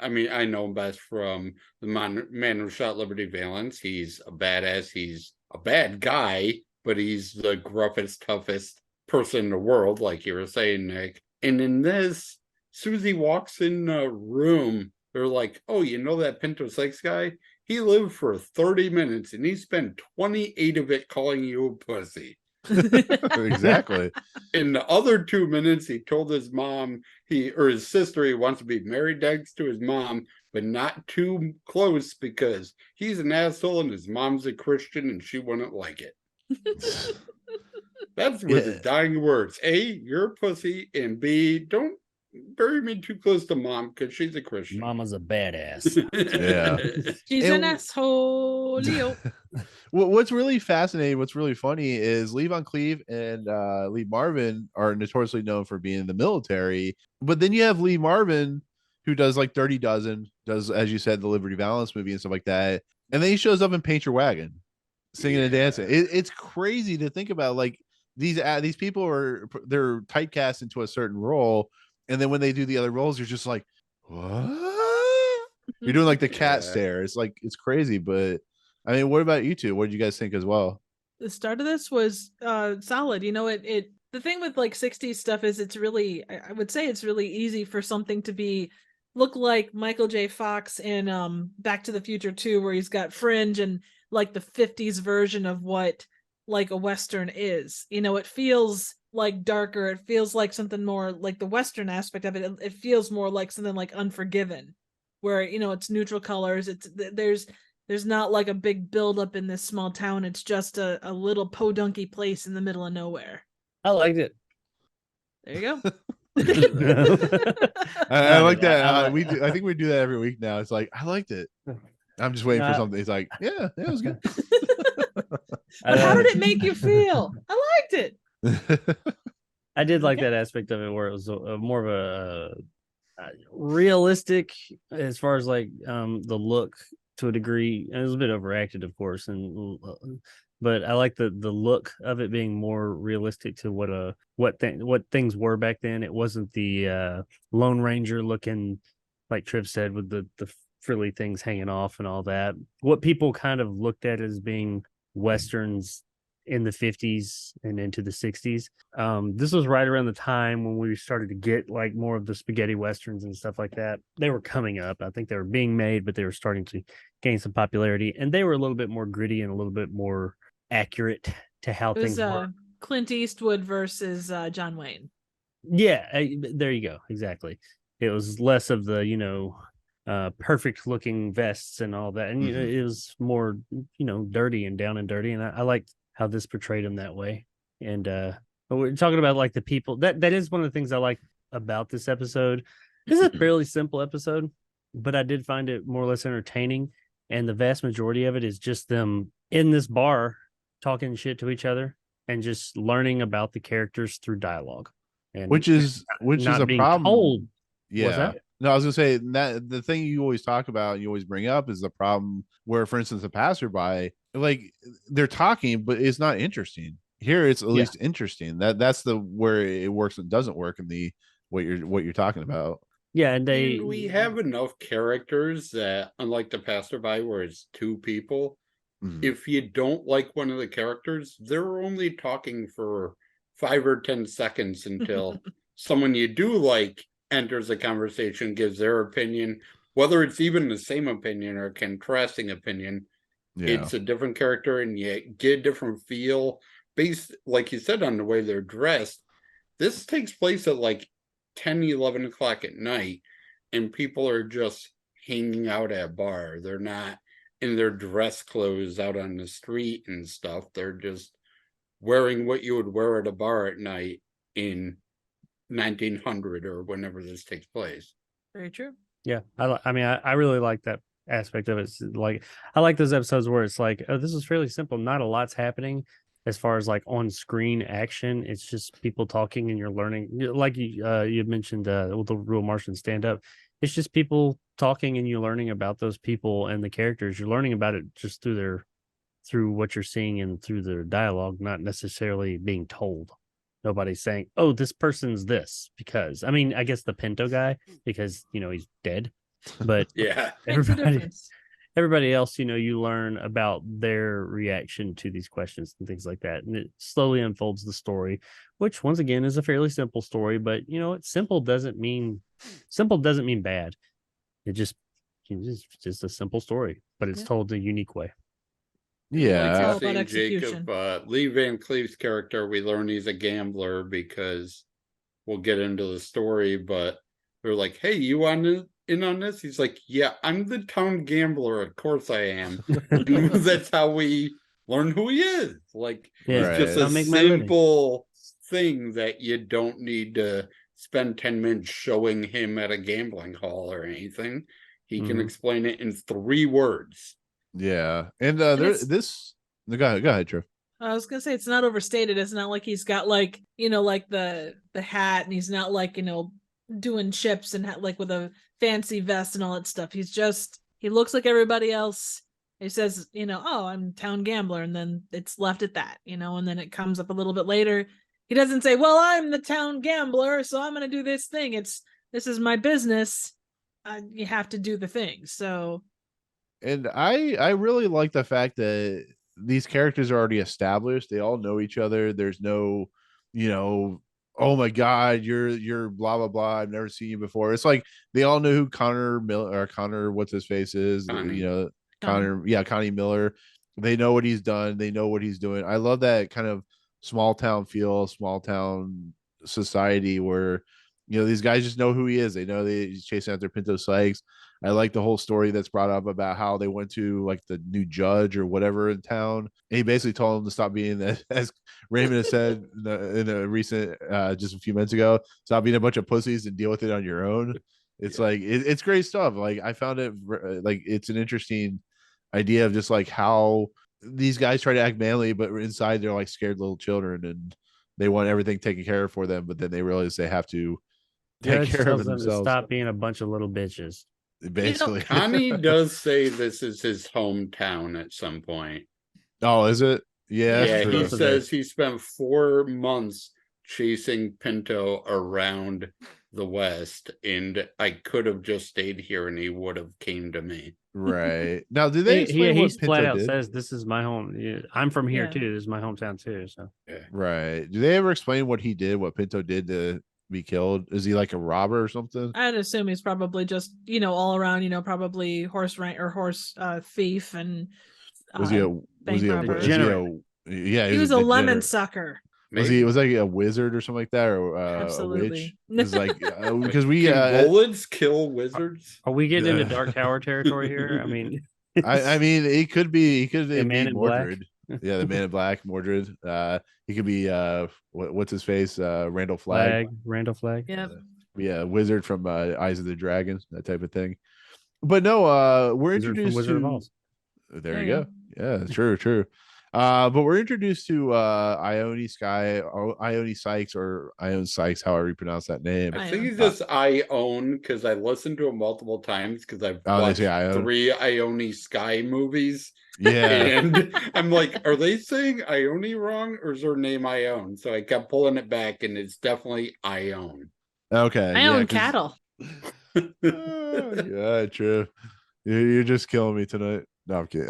Speaker 6: I know him best from The Man Who Shot Liberty Valance. He's a badass. He's a bad guy, but he's the gruffest, toughest person in the world, like you were saying, Nick. And in this, Susie walks in a room. They're like, oh, you know that Pinto Sykes guy? He lived for 30 minutes, and he spent 28 of it calling you a pussy.
Speaker 3: Exactly.
Speaker 6: In the other 2 minutes, he told his mom, his sister, he wants to be married next to his mom, but not too close because he's an asshole and his mom's a Christian and she wouldn't like it. That's with his dying words. A, you're a pussy, and B, don't bury me too close to mom because she's a Christian.
Speaker 5: Mama's a badass.
Speaker 3: Yeah.
Speaker 4: She's an asshole. Leo.
Speaker 3: What's really fascinating, what's really funny is Levon Cleef and Lee Marvin are notoriously known for being in the military. But then you have Lee Marvin, who does like Dirty Dozen, does, as you said, the Liberty Valance movie and stuff like that. And then he shows up in Paint Your Wagon, singing and dancing. It's crazy to think about. Like these people they're typecast into a certain role, and then when they do the other roles, you're just like, what? You're doing like the cat stare. It's like, it's crazy. But I mean, what about you two? What did you guys think as well?
Speaker 4: The start of this was solid. The thing with like 60s stuff is it's really, I would say it's really easy for something to look like Michael J. Fox in Back to the Future 2, where he's got fringe and like the 50s version of what like a Western is. It feels like darker. It feels like something more like the Western aspect of it. It feels more like something like Unforgiven, where, it's neutral colors. There's not like a big buildup in this small town. It's just a little podunky place in the middle of nowhere.
Speaker 5: I liked it.
Speaker 4: There you go.
Speaker 3: I like that. I think we do that every week now. It's like, I liked it. I'm just waiting for something. It's like, yeah, it was good.
Speaker 4: But how did it make you feel? I liked it.
Speaker 5: I did like that aspect of it, where it was more of a realistic as far as like the look to a degree. It was a bit overacted, of course, but I like the look of it being more realistic to what things were back then. It wasn't the Lone Ranger looking, like Triv said, with the frilly things hanging off and all that. What people kind of looked at as being Westerns in the 50s and into the 60s. This was right around the time when we started to get like more of the spaghetti Westerns and stuff like that. They were coming up. I think they were being made, but they were starting to gain some popularity, and they were a little bit more gritty and a little bit more accurate to how things were.
Speaker 4: Clint Eastwood versus John Wayne.
Speaker 5: Yeah, there you go. Exactly. It was less of the, perfect looking vests and all that. And it was more, dirty and down and dirty. And I liked how this portrayed him that way. And we're talking about like the people that is one of the things I like about this episode. This is a fairly simple episode, but I did find it more or less entertaining. And the vast majority of it is just them in this bar talking shit to each other and just learning about the characters through dialogue. And
Speaker 3: which is a problem.
Speaker 5: Told.
Speaker 3: Yeah. No, I was gonna say that the thing you always talk about and you always bring up is the problem where, for instance, a passerby, like they're talking, but it's not interesting. Here, it's at least interesting. That's where it works and doesn't work in the what you're talking about.
Speaker 5: Yeah, and
Speaker 6: we have enough characters that, unlike the passerby, where it's two people, if you don't like one of the characters, they're only talking for 5 or 10 seconds until someone you do like enters a conversation, gives their opinion, whether it's even the same opinion or contrasting opinion, it's a different character and you get a different feel based, like you said, on the way they're dressed. This takes place at like 10, 11 o'clock at night, and people are just hanging out at a bar. They're not in their dress clothes out on the street and stuff. They're just wearing what you would wear at a bar at night in 1900 or whenever this takes place.
Speaker 4: Very true.
Speaker 5: Yeah, I mean, I really like that aspect of it. It's like, I like those episodes where it's like, oh, this is fairly simple. Not a lot's happening as far as like on screen action. It's just people talking and you're learning. Like you mentioned with the Real Martian stand up. It's just people talking and you're learning about those people and the characters. You're learning about it just through what you're seeing and through their dialogue, not necessarily being told. Nobody's saying, oh, this person's this, because I mean, I guess the Pinto guy, because he's dead. But
Speaker 6: yeah,
Speaker 5: everybody else, you learn about their reaction to these questions and things like that. And it slowly unfolds the story, which once again is a fairly simple story, but simple doesn't mean bad. It's just a simple story, but it's told a unique way.
Speaker 6: Yeah, like seeing Jacob, Lee Van Cleef's character, we learn he's a gambler because we'll get into the story, but they're like, hey, you want in on this? He's like, yeah, I'm the town gambler. Of course I am. That's how we learn who he is. Like, it's just a simple thing that you don't need to spend 10 minutes showing him at a gambling hall or anything. He can explain it in 3 words.
Speaker 3: Yeah, and go ahead, Drew.
Speaker 4: I was gonna say it's not overstated. It's not like he's got like like the hat, and he's not like doing chips and like with a fancy vest and all that stuff. He looks like everybody else. He says, oh, I'm town gambler, and then it's left at that, and then it comes up a little bit later. He doesn't say, well, I'm the town gambler, so I'm gonna do this thing. This is my business. You have to do the thing. So.
Speaker 3: And I really like the fact that these characters are already established. They all know each other. There's no, oh my God, you're blah blah blah. I've never seen you before. It's like they all know who Connor what's his face is.
Speaker 6: Connie.
Speaker 3: Connie Miller. They know what he's done. They know what he's doing. I love that kind of small town feel, small town society where these guys just know who he is. They know he's chasing after Pinto Sykes. I like the whole story that's brought up about how they went to like the new judge or whatever in town. And he basically told them to stop being that, as Raymond has said in a recent, just a few minutes ago, stop being a bunch of pussies and deal with it on your own. It's like, it's great stuff. Like I found it like, it's an interesting idea of just like how these guys try to act manly, but inside they're like scared little children and they want everything taken care of for them. But then they realize they have to take care of themselves.
Speaker 5: To stop being a bunch of little bitches.
Speaker 3: Basically,
Speaker 6: Connie does say this is his hometown at some point.
Speaker 3: Oh, is it? Yeah,
Speaker 6: he says he spent 4 months chasing Pinto around the West, and I could have just stayed here and he would have came to me.
Speaker 3: Right. Now, do they explain
Speaker 5: he flat out says this is my home. I'm from here too. This is my hometown too. So
Speaker 3: right. Do they ever explain what he did, what Pinto did to be killed? Is he like a robber or something?
Speaker 4: I'd assume he's probably just all around probably horse thief, and
Speaker 3: he
Speaker 4: was a lemon sucker.
Speaker 3: Maybe. Was like a wizard or something like that, or
Speaker 4: absolutely
Speaker 3: a witch? Like because we
Speaker 6: bullets kill wizards.
Speaker 5: Are we getting into Dark Tower territory here? I mean,
Speaker 3: I mean, it could be
Speaker 5: Man in
Speaker 3: Mordred.
Speaker 5: Black.
Speaker 3: Yeah, the Man in Black, Mordred. He could be what's his face? Randall Flagg.
Speaker 5: Randall Flagg.
Speaker 3: Yeah, wizard from Eyes of the Dragon, that type of thing. But no, we're introduced
Speaker 5: Wizard
Speaker 3: to.
Speaker 5: of Oz.
Speaker 3: There you go. Yeah, true. But we're introduced to Ione Sykes, or Ione Sykes, however you pronounce that name.
Speaker 6: I think he's just Ione because I listened to him multiple times because I've watched 3 Ione Sky movies.
Speaker 3: Yeah.
Speaker 6: And I'm like, are they saying Ione wrong or is her name Ione? So I kept pulling it back and it's definitely Ione.
Speaker 3: Okay.
Speaker 4: I own cattle.
Speaker 3: Yeah, true. You're just killing me tonight. No, I'm kidding.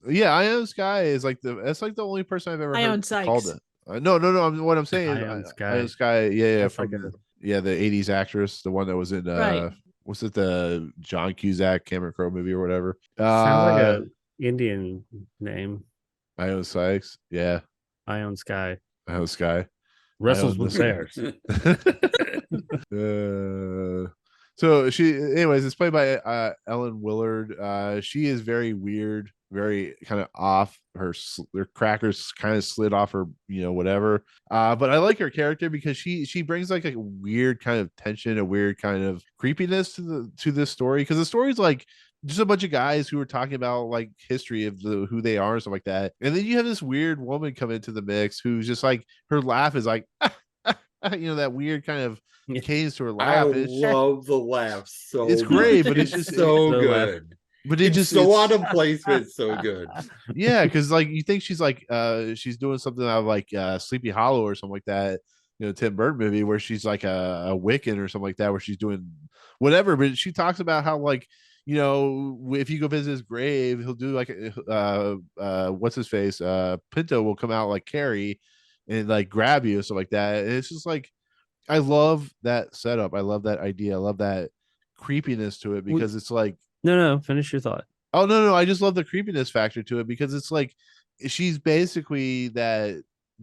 Speaker 3: Yeah, Ione Sky is like that's like the only person I've ever heard called it. No. What I'm saying is,
Speaker 5: Ion Sky.
Speaker 3: Ion Sky, yeah,
Speaker 5: That's
Speaker 3: from
Speaker 5: like
Speaker 3: the '80s actress, the one that was in
Speaker 4: Right.
Speaker 3: was it the John Cusack Cameron Crowe movie or whatever?
Speaker 5: sounds like a Indian name.
Speaker 3: Ion Sykes, yeah,
Speaker 5: Ion Sky
Speaker 3: Ion Sky
Speaker 5: wrestles
Speaker 3: Ion
Speaker 5: with
Speaker 3: the-
Speaker 5: bears.
Speaker 3: So she, anyways, it's played by Ellen Willard. She is very weird, very kind of off. Her crackers kind of slid off her, whatever. But I like her character because she brings like a weird kind of tension, a weird kind of creepiness to this story, because the story's like just a bunch of guys who are talking about like history of who they are and stuff like that, and then you have this weird woman come into the mix who's just like, her laugh is like that weird kind of cadence to her laugh.
Speaker 6: I love the laugh so
Speaker 3: it's great, but it's
Speaker 6: much.
Speaker 3: just
Speaker 6: so
Speaker 5: the
Speaker 6: good.
Speaker 3: But
Speaker 6: it's so out of place, but it's so good.
Speaker 3: Yeah, because like you think she's like she's doing something out of like Sleepy Hollow or something like that, Tim Burton movie where she's like a Wiccan or something like that, where she's doing whatever. But she talks about how like, if you go visit his grave, he'll do like what's his face, Pinto will come out like Carrie and like grab you or stuff like that. And it's just like, I love that setup. I love that idea. I love that creepiness to it, because it's like,
Speaker 5: No, finish your thought.
Speaker 3: oh no, I just love the creepiness factor to it, because it's like she's basically that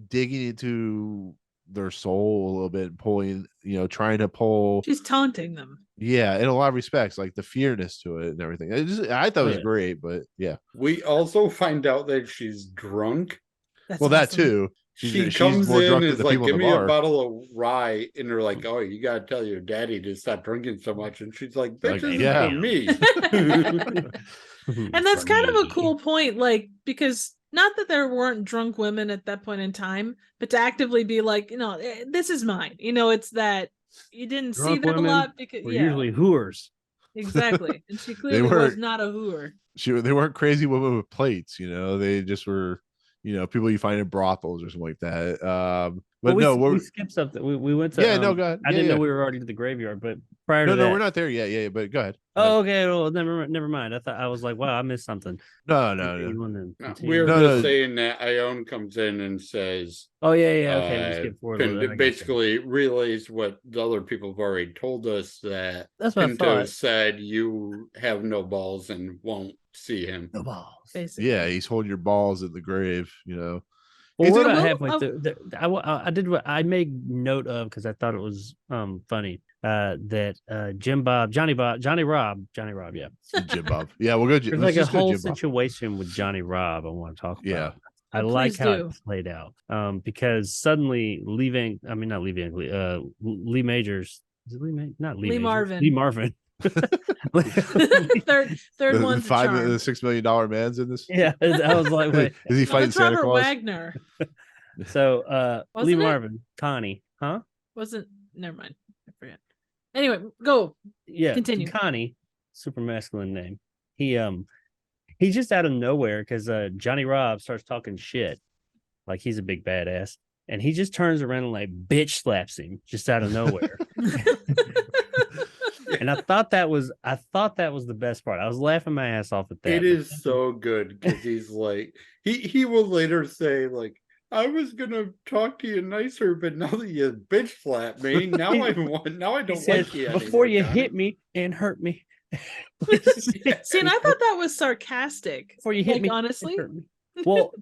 Speaker 3: digging into their soul a little bit and pulling, trying to pull.
Speaker 4: She's taunting them.
Speaker 3: Yeah, in a lot of respects, like the fearness to it and everything. I thought it was great, but yeah.
Speaker 6: We also find out that she's drunk.
Speaker 4: That's
Speaker 3: well,
Speaker 4: awesome.
Speaker 3: that too.
Speaker 6: She comes in and is like, give me a bottle of rye. And they're like, oh, you got to tell your daddy to stop drinking so much. And she's like, bitch, this is for me.
Speaker 4: And that's kind of a cool point, like, because not that there weren't drunk women at that point in time, but to actively be like, this is mine. It's that you didn't
Speaker 5: Drunk
Speaker 4: see that a lot because
Speaker 5: usually whores.
Speaker 4: Exactly. And she clearly was not a hooer.
Speaker 3: They weren't crazy women with plates, they just were, people you find in brothels or something like that. But
Speaker 5: we skipped something. We went to
Speaker 3: go ahead.
Speaker 5: I didn't know we were already to the graveyard, but prior to that,
Speaker 3: no, we're not there yet. Yeah, but go ahead.
Speaker 5: Oh, okay. Well, never mind. I was like, wow, I missed something.
Speaker 3: No.
Speaker 6: We're just saying that Ione comes in and says,
Speaker 5: oh yeah. Okay, we skipped forward.
Speaker 6: And basically relays what the other people have already told us, that
Speaker 5: that's what
Speaker 6: Pinto said you have no balls and won't see him.
Speaker 5: No balls.
Speaker 4: Basically.
Speaker 3: Yeah, he's holding your balls in the grave,
Speaker 5: Well, we're about halfway through. I did what I made note of, because I thought it was funny that Johnny Rob, yeah,
Speaker 3: Jim Bob. Yeah, we'll go.
Speaker 5: There's like a whole situation with Johnny Rob I want to talk about.
Speaker 3: Yeah,
Speaker 5: I like how it played out because suddenly Lee Majors, is it Lee Marvin. Lee Marvin.
Speaker 4: third one.
Speaker 3: The $6 million man's in this.
Speaker 5: Yeah, I was like, wait,
Speaker 3: is he fighting Santa Claus?
Speaker 4: Wagner.
Speaker 5: So Lee Marvin, Connie, huh?
Speaker 4: Never mind. I forget. Anyway, go.
Speaker 5: Yeah,
Speaker 4: continue.
Speaker 5: Connie, super masculine name. He's just out of nowhere because Johnny Rob starts talking shit, like he's a big badass, and he just turns around and like bitch slaps him just out of nowhere. And I thought that was the best part. I was laughing my ass off at that.
Speaker 6: It is so good because he's like, he will later say like, I was gonna talk to you nicer, but now that you bitch slap me, now I don't like you anymore.
Speaker 5: Before you hit me and hurt me.
Speaker 4: See, and I thought that was sarcastic.
Speaker 5: Before you hit me,
Speaker 4: honestly.
Speaker 5: And hurt me. Well,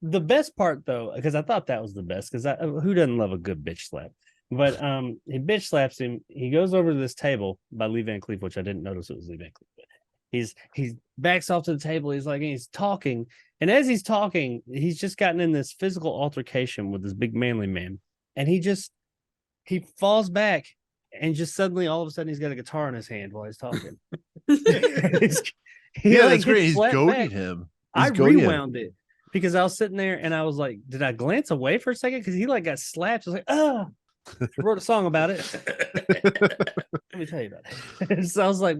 Speaker 5: the best part though, because I thought that was the best, because who doesn't love a good bitch slap? But he bitch slaps him. He goes over to this table by Lee Van Cleef, which I didn't notice it was Lee Van Cleef. He backs off to the table. He's talking, and as he's talking, he's just gotten in this physical altercation with this big manly man, and he falls back, and just suddenly all of a sudden he's got a guitar in his hand while he's talking.
Speaker 3: That's great. He's goading him.
Speaker 5: I rewound it because I was sitting there and I was like, did I glance away for a second? Because he like got slapped. I was like, oh. I wrote a song about it. Let me tell you about it. So I was like,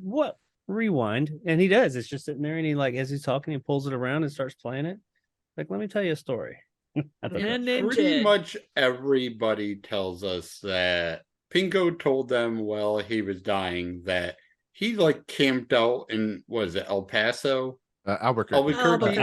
Speaker 5: what? Rewind. And he does. It's just sitting there, and he like, as he's talking, he pulls it around and starts playing it. Like, let me tell you a story.
Speaker 6: Pretty much everybody tells us that Pinko told them while he was dying that he like camped out in, what is it, El Paso?
Speaker 3: Albuquerque.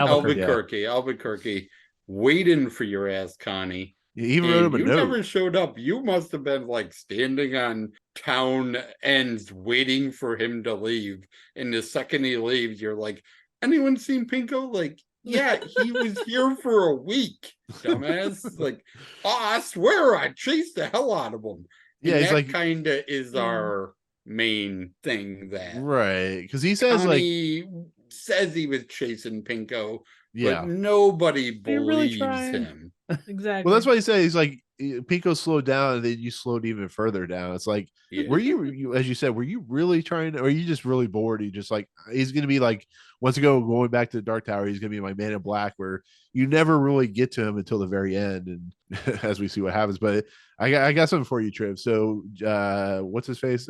Speaker 6: Albuquerque. waiting for your ass, Connie.
Speaker 3: You even wrote him a
Speaker 6: you
Speaker 3: note.
Speaker 6: Never showed up. You must have been like standing on town ends waiting for him to leave. And the second he leaves, you're like, anyone seen Pinko? Like, yeah, he was here for a week, dumbass. Like, I swear I chased the hell out of him. And
Speaker 3: Yeah, he's
Speaker 6: that
Speaker 3: like,
Speaker 6: kind of is our main thing, that
Speaker 3: right, because he says
Speaker 6: Connie says he was chasing Pinko,
Speaker 3: yeah,
Speaker 6: but nobody
Speaker 5: You're really
Speaker 6: believes
Speaker 5: trying.
Speaker 6: him.
Speaker 4: Exactly.
Speaker 3: well, that's why he says, he's like, Pico slowed down and then you slowed even further down. It's like,
Speaker 6: Yeah.
Speaker 3: were you, as you said, were you really trying to, or are you just really bored? You just like, he's going to be like, once ago, going back to the Dark Tower, he's going to be my Man in Black, where you never really get to him until the very end. And as we see what happens, but I got something for you, Triv. So, what's his face?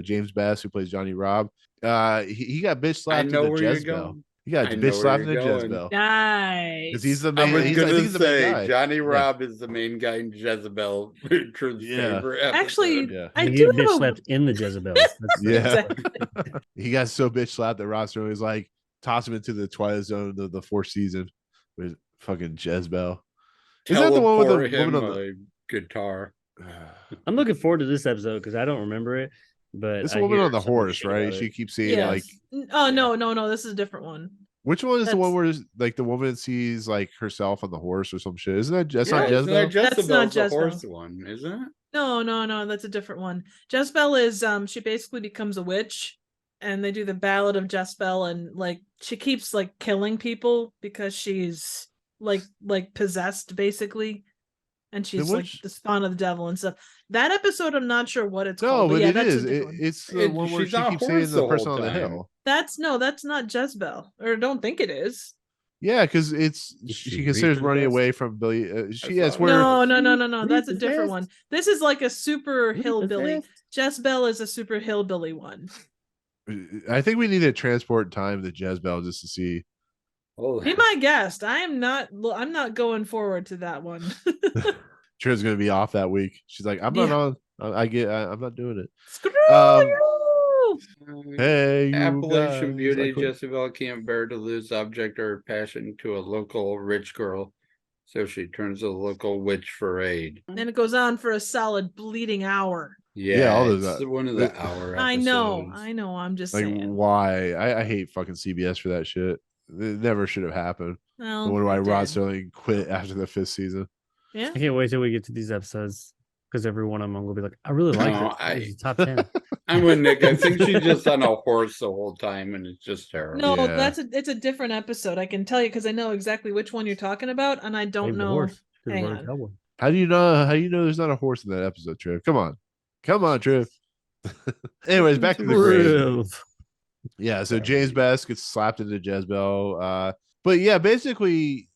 Speaker 3: James Bass, who plays Johnny Robb. He got bitch slapped in the Jezebel. He got bitch slapped in the Jezebel.
Speaker 4: Nice.
Speaker 3: Because he's the
Speaker 6: I
Speaker 3: main.
Speaker 6: was
Speaker 3: I
Speaker 6: gonna
Speaker 3: think he's the main
Speaker 6: say
Speaker 3: guy.
Speaker 6: Johnny Robb is the main guy in Jezebel. Triv's favorite episode.
Speaker 4: Actually,
Speaker 3: Yeah.
Speaker 4: I
Speaker 5: He
Speaker 4: do
Speaker 5: get bitch
Speaker 4: have
Speaker 5: slapped in the Jezebels.
Speaker 3: Yeah.
Speaker 4: Exactly.
Speaker 3: He got so bitch slapped that Rod Serling was like, toss him into the Twilight Zone of the fourth season with fucking Jezebel. Is that the one with the
Speaker 6: Teleport
Speaker 3: woman on
Speaker 6: him
Speaker 3: the
Speaker 6: a guitar.
Speaker 5: I'm looking forward to this episode because I don't remember it. But
Speaker 3: this
Speaker 5: I
Speaker 3: woman
Speaker 5: hear
Speaker 3: on the
Speaker 5: so much
Speaker 3: horse,
Speaker 5: shit
Speaker 3: right?
Speaker 5: about
Speaker 3: She
Speaker 5: it.
Speaker 3: keeps seeing like,
Speaker 4: Oh no, this is a different one.
Speaker 3: which one is the one
Speaker 4: That's-
Speaker 3: where like the woman sees like herself on the horse or some shit? Isn't that not
Speaker 6: Isn't
Speaker 3: Jezebel?
Speaker 6: that
Speaker 4: That's not
Speaker 6: Jezebel's the
Speaker 4: Jezebel.
Speaker 6: horse one, isn't it?
Speaker 4: No, that's a different one. Jezebel is she basically becomes a witch, and they do the Ballad of Jezebel, and like she keeps like killing people because she's like possessed basically, and she's like the spawn of the devil and stuff. That episode I'm not sure what it's called.
Speaker 3: No, but
Speaker 4: yeah,
Speaker 3: it
Speaker 4: that's
Speaker 3: is.
Speaker 4: a different one.
Speaker 3: It's the one where
Speaker 6: She's
Speaker 3: she
Speaker 6: on a
Speaker 3: keeps saying
Speaker 6: horse
Speaker 3: the
Speaker 6: the
Speaker 3: person
Speaker 6: whole
Speaker 3: on the
Speaker 6: time.
Speaker 3: hill.
Speaker 4: That's not Jezebel, or don't think it is.
Speaker 3: Yeah, because
Speaker 5: Is
Speaker 3: she
Speaker 5: she
Speaker 3: considers running
Speaker 5: repossessed?
Speaker 3: away from Billy. She
Speaker 6: I
Speaker 3: it's
Speaker 6: thought-
Speaker 3: where
Speaker 4: No. That's a different one. This is like a super hillbilly.
Speaker 5: Repossessed?
Speaker 4: Jezebel is a super hillbilly one.
Speaker 3: I think we need to transport time to Jezebel just to see.
Speaker 6: Oh,
Speaker 4: Be my guest. I'm not going forward to that one.
Speaker 3: Triv's gonna be off that week. She's like, I'm not on. I'm not doing it.
Speaker 4: Screw
Speaker 3: Um,
Speaker 4: you!
Speaker 3: Hey, you
Speaker 6: Appalachian
Speaker 3: guys,
Speaker 6: beauty,
Speaker 3: I quit.
Speaker 6: Jezebel can't bear to lose object or passion to a local rich girl, so she turns to the local witch for aid.
Speaker 4: And it goes on for a solid bleeding hour.
Speaker 6: Yeah,
Speaker 3: all those,
Speaker 6: it's one of the hour
Speaker 4: I know.
Speaker 6: episodes.
Speaker 4: I'm just
Speaker 3: Like,
Speaker 4: saying.
Speaker 3: why? I hate fucking CBS for that shit. It never should have happened.
Speaker 4: Well,
Speaker 3: I wonder why
Speaker 4: it
Speaker 3: Rod
Speaker 4: did.
Speaker 3: Serling quit after the 5th season.
Speaker 4: Yeah.
Speaker 5: I can't wait till we get to these episodes because every one of them I'm gonna be like, I really like
Speaker 6: No,
Speaker 5: this. It's top 10.
Speaker 6: I'm with Nick. I think she's just on a horse the whole time, and it's just terrible.
Speaker 4: No,
Speaker 3: Yeah.
Speaker 4: it's a different episode. I can tell you because I know exactly which one you're talking about, and I don't
Speaker 5: Save the
Speaker 4: know.
Speaker 5: horse. 'Cause
Speaker 4: Hang
Speaker 5: we're a
Speaker 4: on.
Speaker 5: cowboy.
Speaker 3: How do you know there's not a horse in that episode, Triv? Come on, Triv. Anyways, back to the grade.
Speaker 5: Triv.
Speaker 3: Yeah, so James Bass gets slapped into Jezebel. But yeah, basically,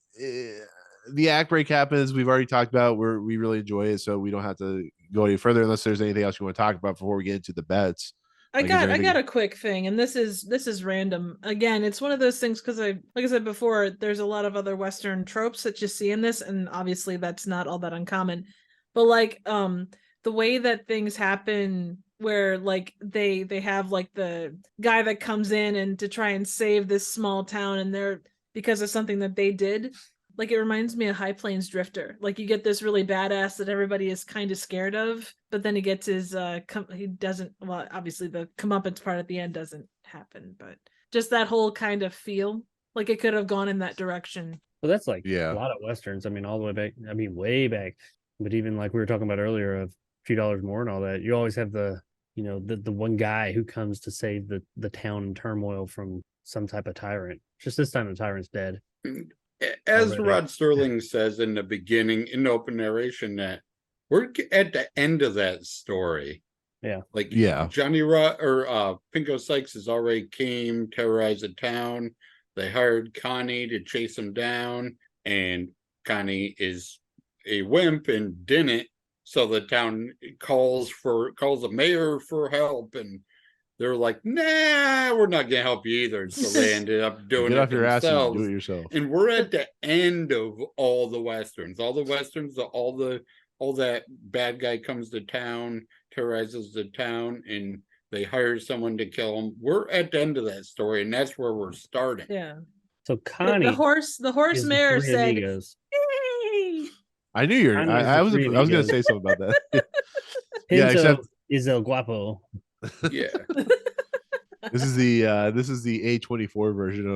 Speaker 3: the act break happens. We've already talked about we really enjoy it, so we don't have to go any further unless there's anything else you want to talk about before we get into the bets.
Speaker 4: I
Speaker 3: Like, is there
Speaker 4: got
Speaker 3: anything-
Speaker 4: a quick thing, and this is random. Again, it's one of those things because like I said before, there's a lot of other Western tropes that you see in this, and obviously that's not all that uncommon. But like the way that things happen where like they have like the guy that comes in and to try and save this small town, and they're because of something that they did. Like, it reminds me of High Plains Drifter. Like, you get this really badass that everybody is kind of scared of, but then he gets his he doesn't, well, obviously the comeuppance part at the end doesn't happen, but just that whole kind of feel like it could have gone in that direction.
Speaker 5: Well, that's like
Speaker 3: Yeah.
Speaker 5: a lot of Westerns. I mean, all the way back. I mean, way back. But even like we were talking about earlier of a few dollars more and all that, you always have the one guy who comes to save the town in turmoil from some type of tyrant. Just this time the tyrant's dead.
Speaker 6: As
Speaker 5: Already.
Speaker 6: Rod Serling says in the beginning, in the open narration, that we're at the end of that story.
Speaker 5: Yeah.
Speaker 6: Like,
Speaker 3: Yeah.
Speaker 6: Johnny Rod or Pinko Sykes has already came, terrorized the town. They hired Connie to chase him down, and Connie is a wimp and didn't. So the town calls the mayor for help, and they're like, nah, we're not gonna help you either. So they ended up doing
Speaker 3: Get
Speaker 6: it
Speaker 3: off your ass and
Speaker 6: themselves.
Speaker 3: do it yourself.
Speaker 6: And we're at the end of all the westerns. All that bad guy comes to town, terrorizes the town, and they hire someone to kill him. We're at the end of that story, and that's where we're starting.
Speaker 4: Yeah.
Speaker 5: So Connie
Speaker 4: The horse
Speaker 5: is the
Speaker 4: mayor
Speaker 5: three
Speaker 4: said
Speaker 5: amigos.
Speaker 4: Yay!
Speaker 3: I knew you're. I was going to say something about that. Yeah, except
Speaker 5: is El Guapo.
Speaker 6: Yeah.
Speaker 3: This is the A24 version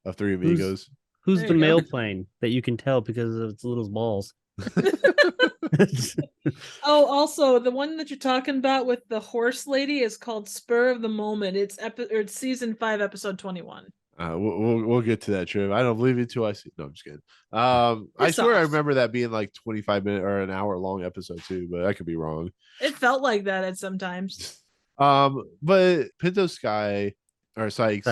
Speaker 3: of Three Amigos.
Speaker 5: Who's the male plane that you can tell because of its little balls?
Speaker 4: Oh, also the one that you're talking about with the horse lady is called Spur of the Moment. It's season 5, episode 21.
Speaker 3: We'll get to that, Triv. I don't believe you till I see. No, I'm just kidding. I swear I remember that being like 25-minute or an hour long episode too, but I could be wrong.
Speaker 4: It felt like that at sometimes.
Speaker 3: But Pinto Sky or Sykes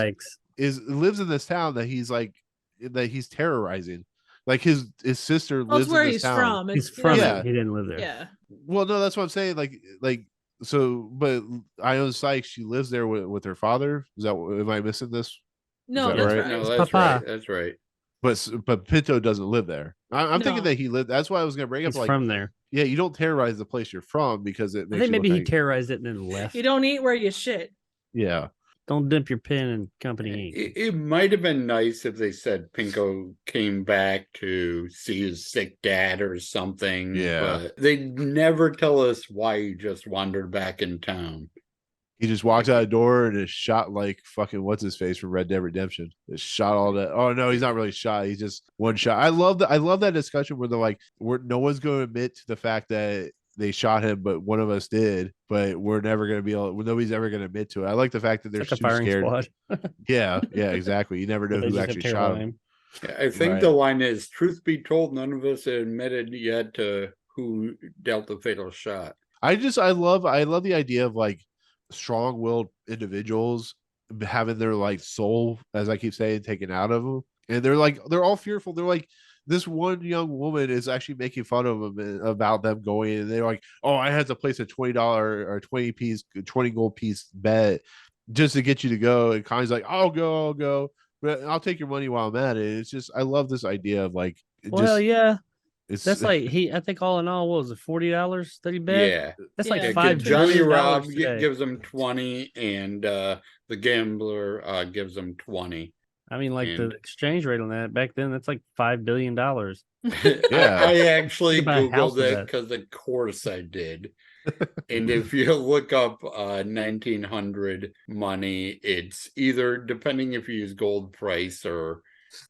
Speaker 3: lives in this town that he's terrorizing. Like his sister lives in this town.
Speaker 5: He's from it. He didn't live there.
Speaker 4: Yeah.
Speaker 3: Well, no, that's what I'm saying. So, but Ione Sykes, she lives there with her father. Am I missing this?
Speaker 4: No,
Speaker 3: that's
Speaker 4: right.
Speaker 6: No, that's right. That's right.
Speaker 3: But Pinto doesn't live there. I'm thinking that he lived. That's why I was going to bring up.
Speaker 5: He's from there.
Speaker 3: Yeah, you don't terrorize the place you're from because it makes.
Speaker 5: I think maybe he terrorized it and then left.
Speaker 4: You don't eat where you shit.
Speaker 3: Yeah.
Speaker 5: Don't dip your pen in company.
Speaker 6: It might have been nice if they said Pinko came back to see his sick dad or something.
Speaker 3: Yeah.
Speaker 6: But they never tell us why he just wandered back in town.
Speaker 3: He just walks out the door and is shot like fucking what's his face from Red Dead Redemption. It's shot all that. Oh no, he's not really shot. He's just one shot. I love that discussion where they're like, no one's going to admit to the fact that they shot him, but one of us did. But we're never going to be able. Nobody's ever going to admit to it. I like the fact that they're too scared. yeah, exactly. You never know who actually shot him.
Speaker 6: Yeah, I think the line is, "Truth be told, none of us admitted yet to who dealt the fatal shot."
Speaker 3: I love the idea of like strong-willed individuals having their like soul, as I keep saying, taken out of them, and they're all fearful. They're like, this one young woman is actually making fun of them about them going, and they're like, oh, I had to place a $20 or 20 gold piece bet just to get you to go, and Connie's like, I'll go, but I'll take your money while I'm at it. It's just, I love this idea of like,
Speaker 5: that's like I think all in all, what was it, $40 that he bet?
Speaker 6: Yeah,
Speaker 5: that's like
Speaker 6: $5 Johnny Rob gives him 20, and the gambler gives him 20.
Speaker 5: I mean, like the exchange rate on that back then, that's like $5 billion.
Speaker 3: Yeah,
Speaker 6: I actually googled it because of course I did. And if you look up 1900 money, it's either, depending if you use gold price or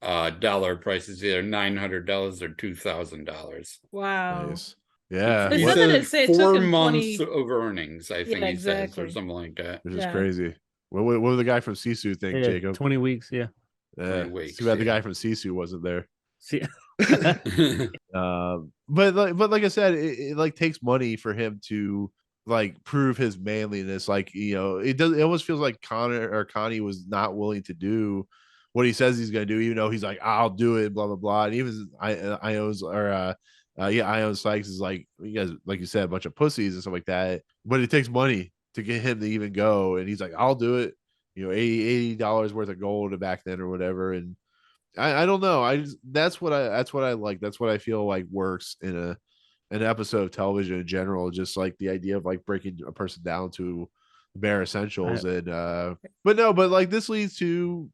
Speaker 6: dollar prices, either $900 or $2,000.
Speaker 4: Wow.
Speaker 3: Nice. Yeah,
Speaker 4: they said it
Speaker 6: 4
Speaker 4: took
Speaker 6: months of earnings, I think he says, or something like that.
Speaker 3: Which is crazy. What did the guy from Sisu think, Jacob?
Speaker 5: 20 weeks, yeah.
Speaker 6: 20 weeks,
Speaker 3: too bad the guy from Sisu wasn't there.
Speaker 5: See,
Speaker 3: but like I said, it like takes money for him to like prove his manliness. Like, you know, it almost feels like Connie was not willing to do what he says he's gonna do, even though he's like, I'll do it, blah blah blah. And even Ione Sykes is like, you guys, like you said, a bunch of pussies and stuff like that. But it takes money to get him to even go, and he's like, I'll do it. You know, $80 worth of gold back then or whatever. And I don't know. That's what I like. That's what I feel like works in an episode of television in general. Just like the idea of like breaking a person down to bare essentials. But like this leads to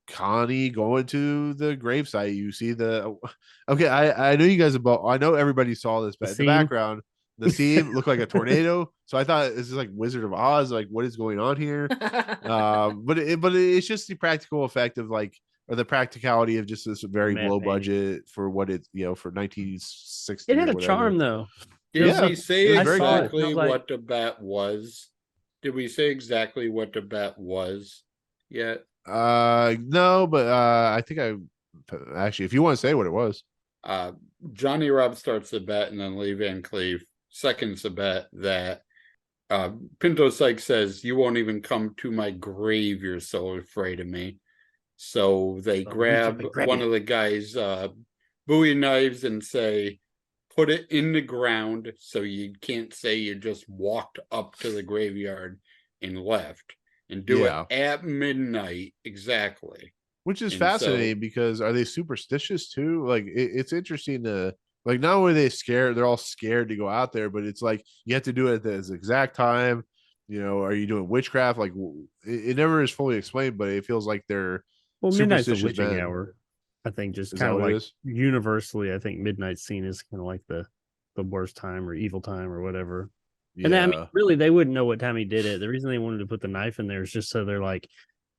Speaker 3: Connie going to the gravesite. You see I know you guys I know everybody saw this, but in the background, the scene looked like a tornado. So I thought this is like Wizard of Oz. Like, what is going on here? But it's just the practical effect of like, or the practicality of just this very low budget for what it's, you know, for 1960.
Speaker 5: It had a charm though.
Speaker 6: Did we say exactly what the bet was? Did we say exactly what the bet was yet?
Speaker 3: No, but I think actually, if you want to say what it was.
Speaker 6: Johnny Rob starts the bet, and then Lee Van Cleef seconds the bet that Pinto Sykes says, you won't even come to my grave, you're so afraid of me. So they grab one of the guy's Bowie knives and say, put it in the ground so you can't say you just walked up to the graveyard and left, and do it at midnight exactly.
Speaker 3: Which is fascinating because are they superstitious too? Like it's interesting to, like, not only are they scared, they're all scared to go out there, but it's like you have to do it at this exact time. You know, are you doing witchcraft? Like it never is fully explained, but it feels like they're
Speaker 5: midnight's a witching hour. I think just kind of like universally, I think midnight scene is kind of like the worst time or evil time or whatever. Yeah. And then, I mean, really, they wouldn't know what time he did it. The reason they wanted to put the knife in there is just so they're like,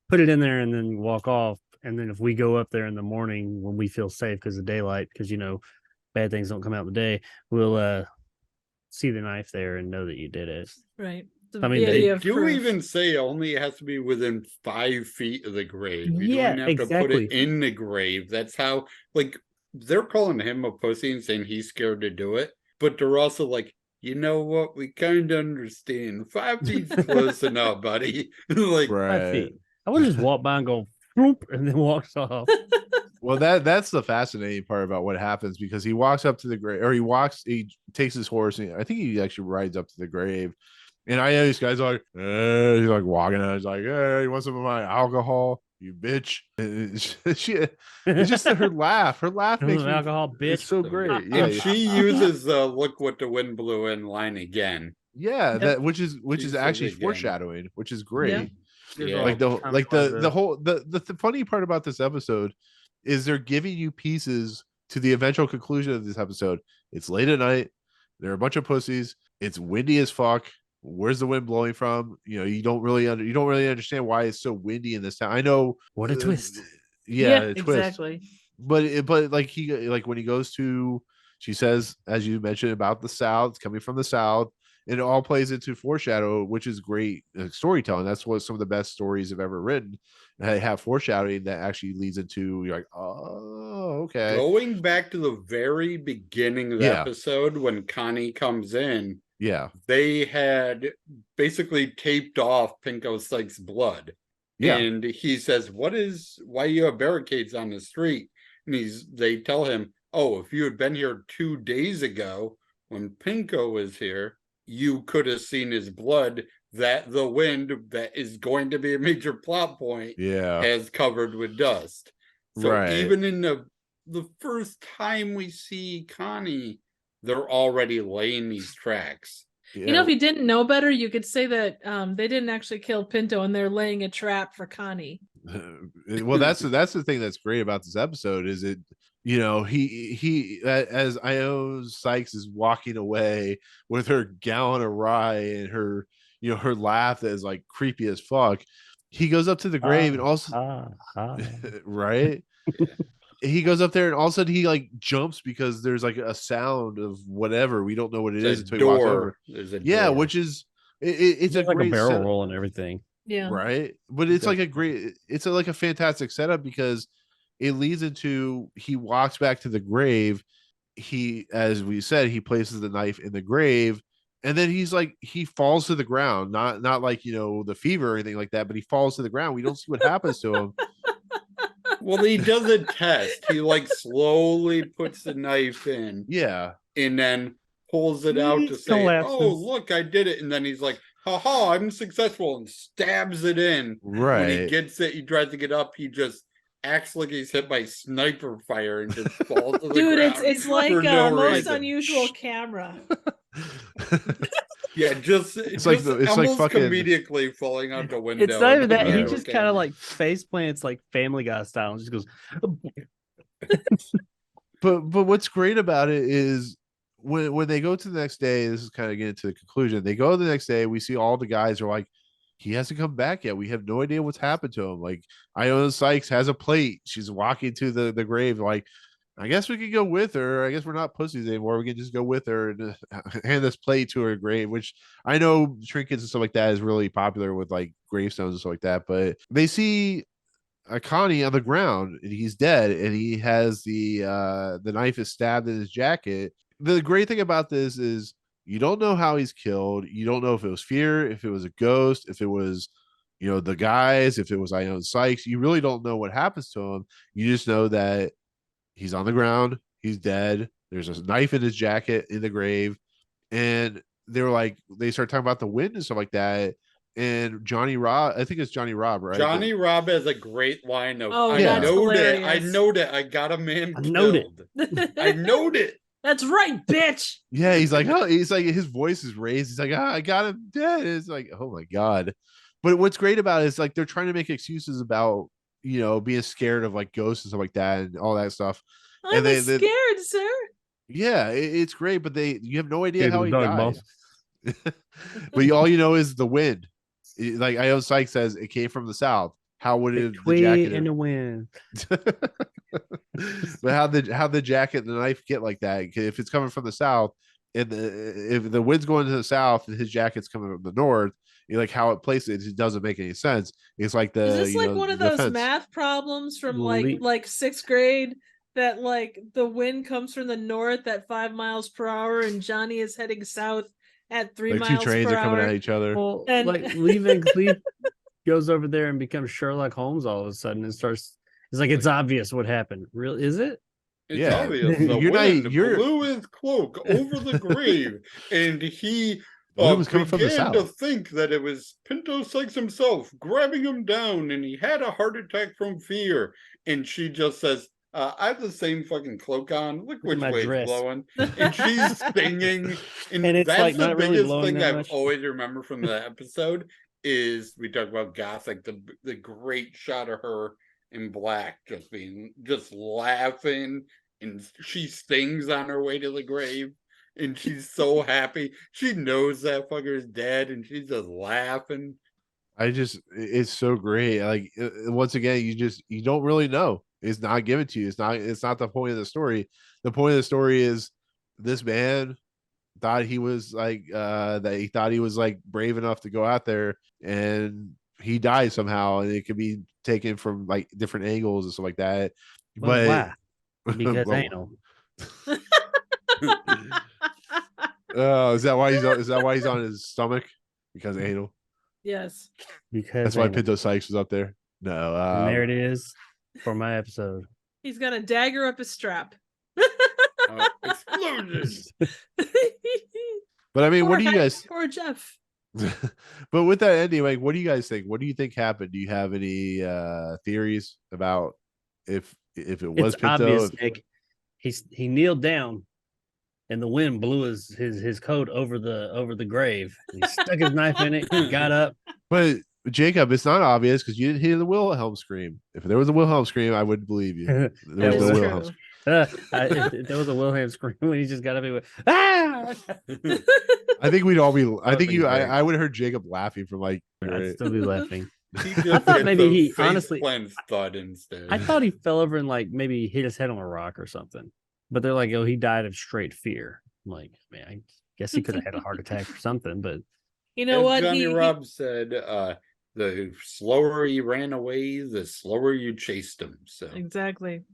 Speaker 5: put it in there and then walk off. And then if we go up there in the morning when we feel safe because of daylight, because, bad things don't come out in the day, we'll see the knife there and know that you did it.
Speaker 4: Right.
Speaker 6: I mean, they do even say only it has to be within 5 feet of the grave. You don't have to put it in the grave. That's how, like, they're calling him a pussy and saying he's scared to do it. But they're also like, you know what? We kind of understand. 5 feet's close enough, buddy. Like,
Speaker 5: 5 feet. I would just walk by and go, and then walks off.
Speaker 3: Well, that's the fascinating part about what happens, because he walks up to the grave, or he takes his horse, and I think he actually rides up to the grave. And I know these guys are like, he's like walking out. He's like, hey, you want some of my alcohol, you bitch? It's just her laugh. Her laugh makes me
Speaker 5: alcohol, bitch.
Speaker 3: It's so great.
Speaker 6: Yeah, and she uses the "look what the wind blew in" line again.
Speaker 3: Yeah, that which is actually foreshadowing, which is great. Yeah. Like the whole the funny part about this episode is they're giving you pieces to the eventual conclusion of this episode. It's late at night. There are a bunch of pussies. It's windy as fuck. Where's the wind blowing from? You don't really understand why it's so windy in this town. I know
Speaker 5: what a twist.
Speaker 3: Yeah, a twist.
Speaker 4: Exactly.
Speaker 3: But like when he goes to, she says, as you mentioned, about the south, coming from the south, and it all plays into foreshadow, which is great storytelling. That's what some of the best stories I've ever written. They have foreshadowing that actually leads into, you're like, oh, okay.
Speaker 6: Going back to the very beginning of the episode when Connie comes in.
Speaker 3: Yeah, they
Speaker 6: had basically taped off Pinko Sykes' blood. Yeah, and he says, why you have barricades on the street? And they tell him, oh, if you had been here 2 days ago when Pinko was here, you could have seen his blood that the wind, that is going to be a major plot point, has covered with dust. So even in the first time we see Connie, they're already laying these tracks.
Speaker 4: If you didn't know better, you could say that they didn't actually kill Pinto and they're laying a trap for Connie.
Speaker 3: Well, that's the thing that's great about this episode is it, he as Io Sykes is walking away with her gallon of rye and her her laugh that is like creepy as fuck. He goes up to the grave and also right. He goes up there and all of a sudden he like jumps because there's like a sound of whatever. We don't know what it is until he walks over.
Speaker 6: There's a door.
Speaker 3: Which is it's a
Speaker 5: like
Speaker 3: great
Speaker 5: a barrel
Speaker 3: setup.
Speaker 5: roll and everything.
Speaker 4: Yeah.
Speaker 3: Right. But it's like like a fantastic setup because it leads into, he walks back to the grave. He, as we said, he places the knife in the grave. And then he falls to the ground, not like, the fever or anything like that, but he falls to the ground. We don't see what happens to him.
Speaker 6: Well, he does a test. He like slowly puts the knife in.
Speaker 3: Yeah.
Speaker 6: And then pulls it out to say, oh, look, I did it. And then he's like, haha, I'm successful, and stabs it in.
Speaker 3: Right.
Speaker 6: When he gets it, he tries to get up. He just acts like he's hit by sniper fire and just falls to the ground.
Speaker 4: Dude, it's like most unusual camera.
Speaker 6: Yeah, it's like fucking comedically falling out the window.
Speaker 5: It's not even that. He just kind of like face plants like Family Guy style and just goes.
Speaker 3: But what's great about it is when they go to the next day, this is kind of getting to the conclusion. They go the next day, we see all the guys are like, he hasn't come back yet. We have no idea what's happened to him. Like, Iona Sykes has a plate. She's walking to the grave. Like, I guess we could go with her. I guess we're not pussies anymore. We can just go with her and hand this plate to her grave, which I know trinkets and stuff like that is really popular with like gravestones and stuff like that. But they see Connie on the ground and he's dead, and he has the knife is stabbed in his jacket. The great thing about this is you don't know how he's killed. You don't know if it was fear, if it was a ghost, if it was, the guys, if it was Iona Sykes. You really don't know what happens to him. You just know that he's on the ground. He's dead. There's a knife in his jacket in the grave. And they start talking about the wind and stuff like that. And Johnny Robb, I think it's Johnny Robb, right?
Speaker 6: Johnny Robb has a great line of,
Speaker 4: I know
Speaker 6: that. I got a man killed. I know it.
Speaker 4: That's right, bitch.
Speaker 3: Yeah, he's like, his voice is raised. He's like, I got him dead. It's like, oh my God. But what's great about it is like they're trying to make excuses about being scared of like ghosts and stuff like that and all that stuff.
Speaker 4: I'm scared, sir.
Speaker 3: Yeah, it's great, but you have no idea how he
Speaker 5: dog,
Speaker 3: died.
Speaker 5: boss.
Speaker 3: But all you know is the wind. Like Ion Sykes says, it came from the south. How would it the jacket
Speaker 5: in the wind?
Speaker 3: But how the jacket and the knife get like that? If it's coming from the south, and if the wind's going to the south and his jacket's coming from the north, like how it places it doesn't make any sense. It's like
Speaker 4: is this like one of those math problems from like sixth grade? That like the wind comes from the north at 5 miles per hour and Johnny is heading south at 3 miles per hour.
Speaker 3: 2 trains are coming at each other.
Speaker 5: Well, like leaving Cleef goes over there and becomes Sherlock Holmes all of a sudden and starts. It's like it's obvious what happened. Real is it?
Speaker 6: It's obvious. The wind blew his cloak over the grave, and he
Speaker 3: was coming from the south.
Speaker 6: To think that it was Pinto Sykes himself grabbing him down, and he had a heart attack from fear. And she just says, I have the same fucking cloak on. Look which way it's blowing. And she's singing. And
Speaker 5: it's
Speaker 6: that's
Speaker 5: like
Speaker 6: the
Speaker 5: not
Speaker 6: biggest
Speaker 5: really
Speaker 6: thing I've
Speaker 5: much.
Speaker 6: always remembered from the episode is we talk about Gothic, the great shot of her in black just laughing, and she sings on her way to the grave, and she's so happy. She knows that fucker's dead, and she's just laughing.
Speaker 3: It's so great. Like once again, you don't really know. It's not given to you. It's not the point of the story. The point of the story is this man thought he was like that he thought he was like brave enough to go out there, and he died somehow, and it could be taken from like different angles and stuff like that. But
Speaker 5: why? Because anal.
Speaker 3: Is that why he's on his stomach? Because anal.
Speaker 4: Yes.
Speaker 5: Because
Speaker 3: that's why Pinto Sykes was up there. No.
Speaker 5: And there it is for my episode.
Speaker 4: He's got a dagger up his strap.
Speaker 6: Explosions.
Speaker 3: But I mean, what do you guys?
Speaker 4: Poor Jeff.
Speaker 3: But with that ending, like, what do you guys think? What do you think happened? Do you have any theories about if it was
Speaker 5: it's
Speaker 3: Pinto?
Speaker 5: Obvious, Nick. He kneeled down, and the wind blew his coat over the grave. He stuck his knife in it. He got up.
Speaker 3: But Jacob, it's not obvious because you didn't hear the Wilhelm scream. If there was a Wilhelm scream, I wouldn't believe you. There was no Wilhelm scream.
Speaker 5: If there was a Wilhelm scream when he just got up and went, ah!
Speaker 3: I think we'd all be. I think you. I would have heard Jacob laughing from like.
Speaker 5: I'd still be laughing.
Speaker 6: I
Speaker 5: thought maybe he honestly.
Speaker 6: Thought instead.
Speaker 5: I thought he fell over and like maybe hit his head on a rock or something. But they're like, oh, he died of straight fear. I'm like, man, I guess he could have had a heart attack or something. But
Speaker 4: you know what?
Speaker 6: Johnny Robb said, the slower he ran away, the slower you chased him. So
Speaker 4: exactly.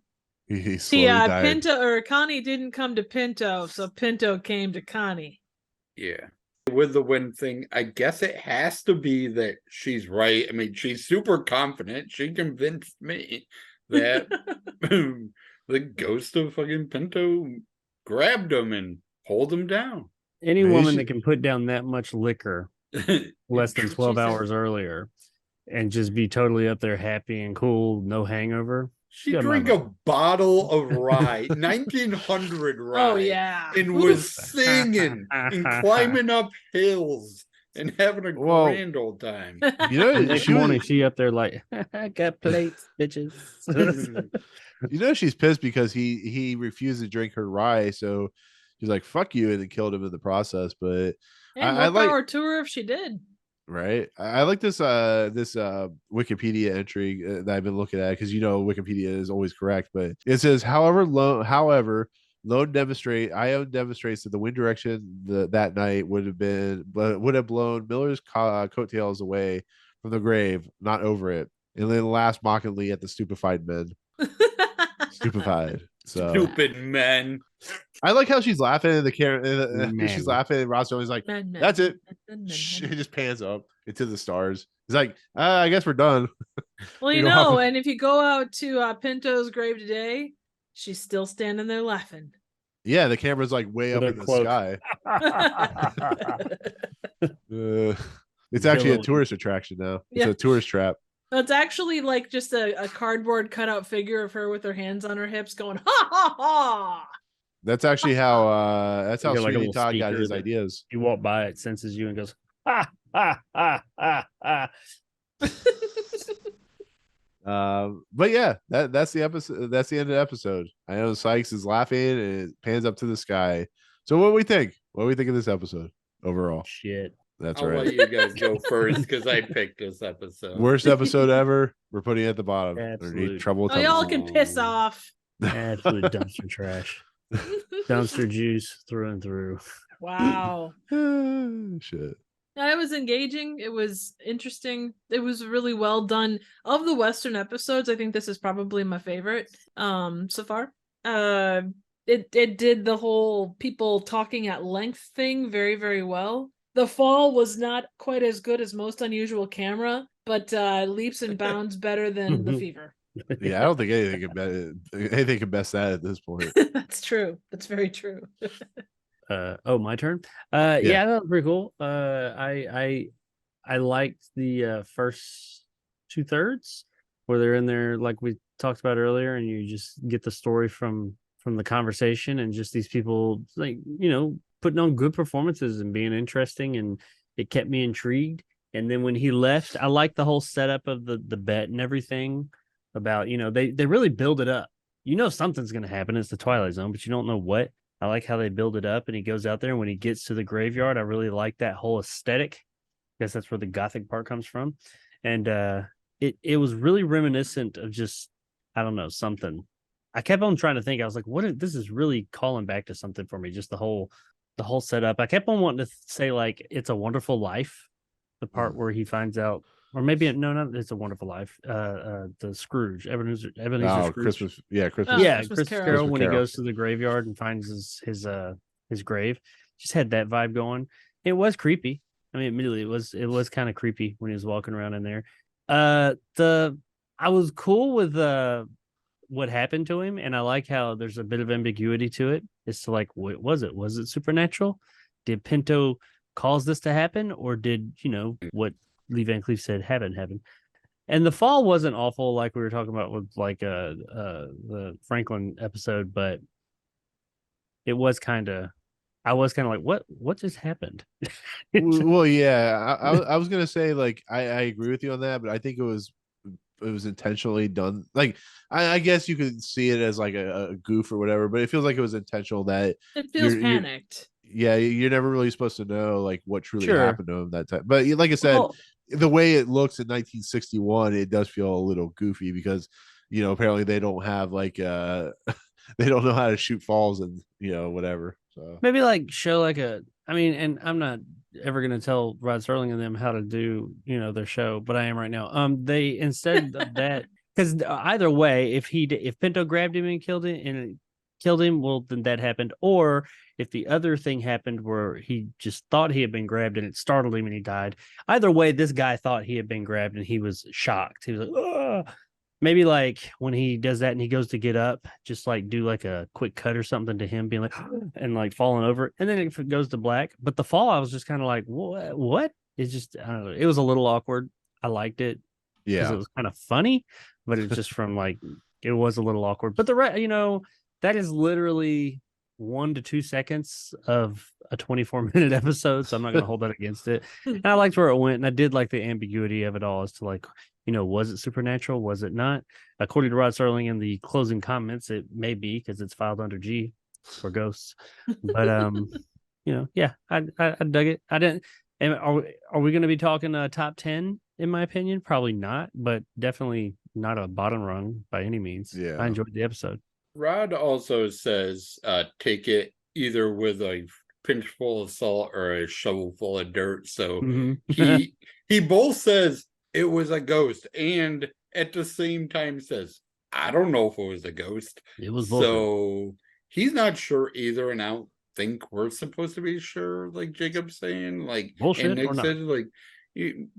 Speaker 3: See,
Speaker 4: Pinto or Connie didn't come to Pinto, so Pinto came to Connie.
Speaker 6: Yeah. With the wind thing, I guess it has to be that she's right. I mean, she's super confident. She convinced me that the ghost of fucking Pinto grabbed him and pulled him down.
Speaker 5: Any woman that can put down that much liquor less than 12 hours earlier and just be totally up there happy and cool, no hangover.
Speaker 6: She drank a bottle of rye, 1900 rye.
Speaker 4: Oh, yeah.
Speaker 6: And was singing and climbing up hills and having a grand old time.
Speaker 3: You know,
Speaker 5: next morning she up there like, I got plates, bitches.
Speaker 3: You know, she's pissed because he refused to drink her rye. So she's like, fuck you, and then killed him in the process. But
Speaker 4: and I like our tour if she did.
Speaker 3: Right. I like this Wikipedia entry that I've been looking at because Wikipedia is always correct, but it says however Ion demonstrates that the wind direction that night would have blown Miller's coattails away from the grave, not over it, and then laughed mockingly at the stupefied men. Stupefied. So
Speaker 6: stupid men.
Speaker 3: I like how she's laughing at the camera. She's laughing, and Rod Serling's like, "That's it." She just pans up into the stars. He's like, "I guess we're done."
Speaker 4: Well, and if you go out to Pinto's grave today, she's still standing there laughing.
Speaker 3: Yeah, the camera's like way up in the sky. It's actually a tourist attraction now. It's a tourist trap.
Speaker 4: It's actually like just a cardboard cutout figure of her with her hands on her hips going, ha, ha, ha.
Speaker 3: That's actually how Sweeney Todd got his ideas.
Speaker 5: You walk by, it senses you and goes, ha, ha, ha, ha, ha.
Speaker 3: But yeah, that's the episode. That's the end of the episode. I know Sykes is laughing and it pans up to the sky. So what do we think? What do we think of this episode overall?
Speaker 5: Shit.
Speaker 3: That's
Speaker 6: I'll
Speaker 3: right.
Speaker 6: let you guys go first because I picked this episode.
Speaker 3: Worst episode ever. We're putting it at the bottom.
Speaker 5: Absolute.
Speaker 3: Trouble.
Speaker 4: Oh, y'all can piss off.
Speaker 5: Absolute dumpster trash. Dumpster juice through and through.
Speaker 4: Wow.
Speaker 3: Shit.
Speaker 4: It was engaging. It was interesting. It was really well done. Of the Western episodes, I think this is probably my favorite so far. It did the whole people talking at length thing very, very well. The fall was not quite as good as Most Unusual Camera, but leaps and bounds better than The Fever.
Speaker 3: Yeah, I don't think anything can best that at this point.
Speaker 4: That's true. That's very true.
Speaker 5: My turn. Yeah, that was pretty cool. I liked the first 2/3 where they're in there, like we talked about earlier, and you just get the story from the conversation and just these people, like, putting on good performances and being interesting, and it kept me intrigued. And then when he left, I liked the whole setup of the bet and everything about, they really build it up. Something's going to happen. It's the Twilight Zone, but you don't know what. I like how they build it up, and he goes out there, and when he gets to the graveyard, I really like that whole aesthetic. I guess that's where the Gothic part comes from. And it was really reminiscent of just, I don't know, something. I kept on trying to think. I was like, this is really calling back to something for me, just the whole setup. I kept on wanting to say, like, It's a Wonderful Life, the part where he finds out, or maybe not It's a Wonderful Life. The Scrooge, Ebenezer Scrooge.
Speaker 3: Christmas
Speaker 5: Carol when he goes to the graveyard and finds his grave. Just had that vibe going. It was creepy. I mean, admittedly, it was kind of creepy when he was walking around in there. I was cool with what happened to him, and I like how there's a bit of ambiguity to it. It's to, like, what was it? Was it supernatural? Did Pinto cause this to happen, or did what Lee Van Cleef said happen? And the fall wasn't awful, like we were talking about with the Franklin episode, but it was I was kind of like, what just happened?
Speaker 3: Well, yeah, I was gonna say, like, I agree with you on that, but I think it was intentionally done. Like, I guess you could see it as like a goof or whatever, but it feels like it was intentional. That
Speaker 4: it feels panicked.
Speaker 3: You're never really supposed to know, like, what truly happened to him that time. But like I said, the way it looks in 1961, it does feel a little goofy because apparently they don't have like they don't know how to shoot falls and whatever. So
Speaker 5: maybe like show like and I'm not ever going to tell Rod Serling and them how to do their show, but I am right now. They, instead of that, because either way, if Pinto grabbed him and killed him, well, then that happened. Or if the other thing happened where he just thought he had been grabbed and it startled him and he died. Either way, this guy thought he had been grabbed and he was shocked. He was like, ugh. Maybe like when he does that and he goes to get up, just like do like a quick cut or something to him being like, and like falling over, and then it goes to black. But the fall, I was just kind of like, what? It's just, I don't know. It was a little awkward. I liked it. Yeah. It was kind of funny, but it's just from like, it was a little awkward. But the rest, that is literally 1 to 2 seconds of a 24-minute episode. So I'm not going to hold that against it. And I liked where it went. And I did like the ambiguity of it all as to like, was it supernatural? Was it not? According to Rod Serling in the closing comments, it may be because it's filed under G for ghosts. But yeah, I dug it. I didn't. And are we going to be talking top 10? In my opinion, probably not, but definitely not a bottom rung by any means. Yeah, I enjoyed the episode.
Speaker 6: Rod also says, take it either with a pinch full of salt or a shovel full of dirt. So he both says it was a ghost, and at the same time says, I don't know if it was a ghost.
Speaker 5: It was
Speaker 6: so he's not sure either, and I don't think we're supposed to be sure, like Jacob's saying. Like,
Speaker 5: bullshit,
Speaker 6: and Nick said, like,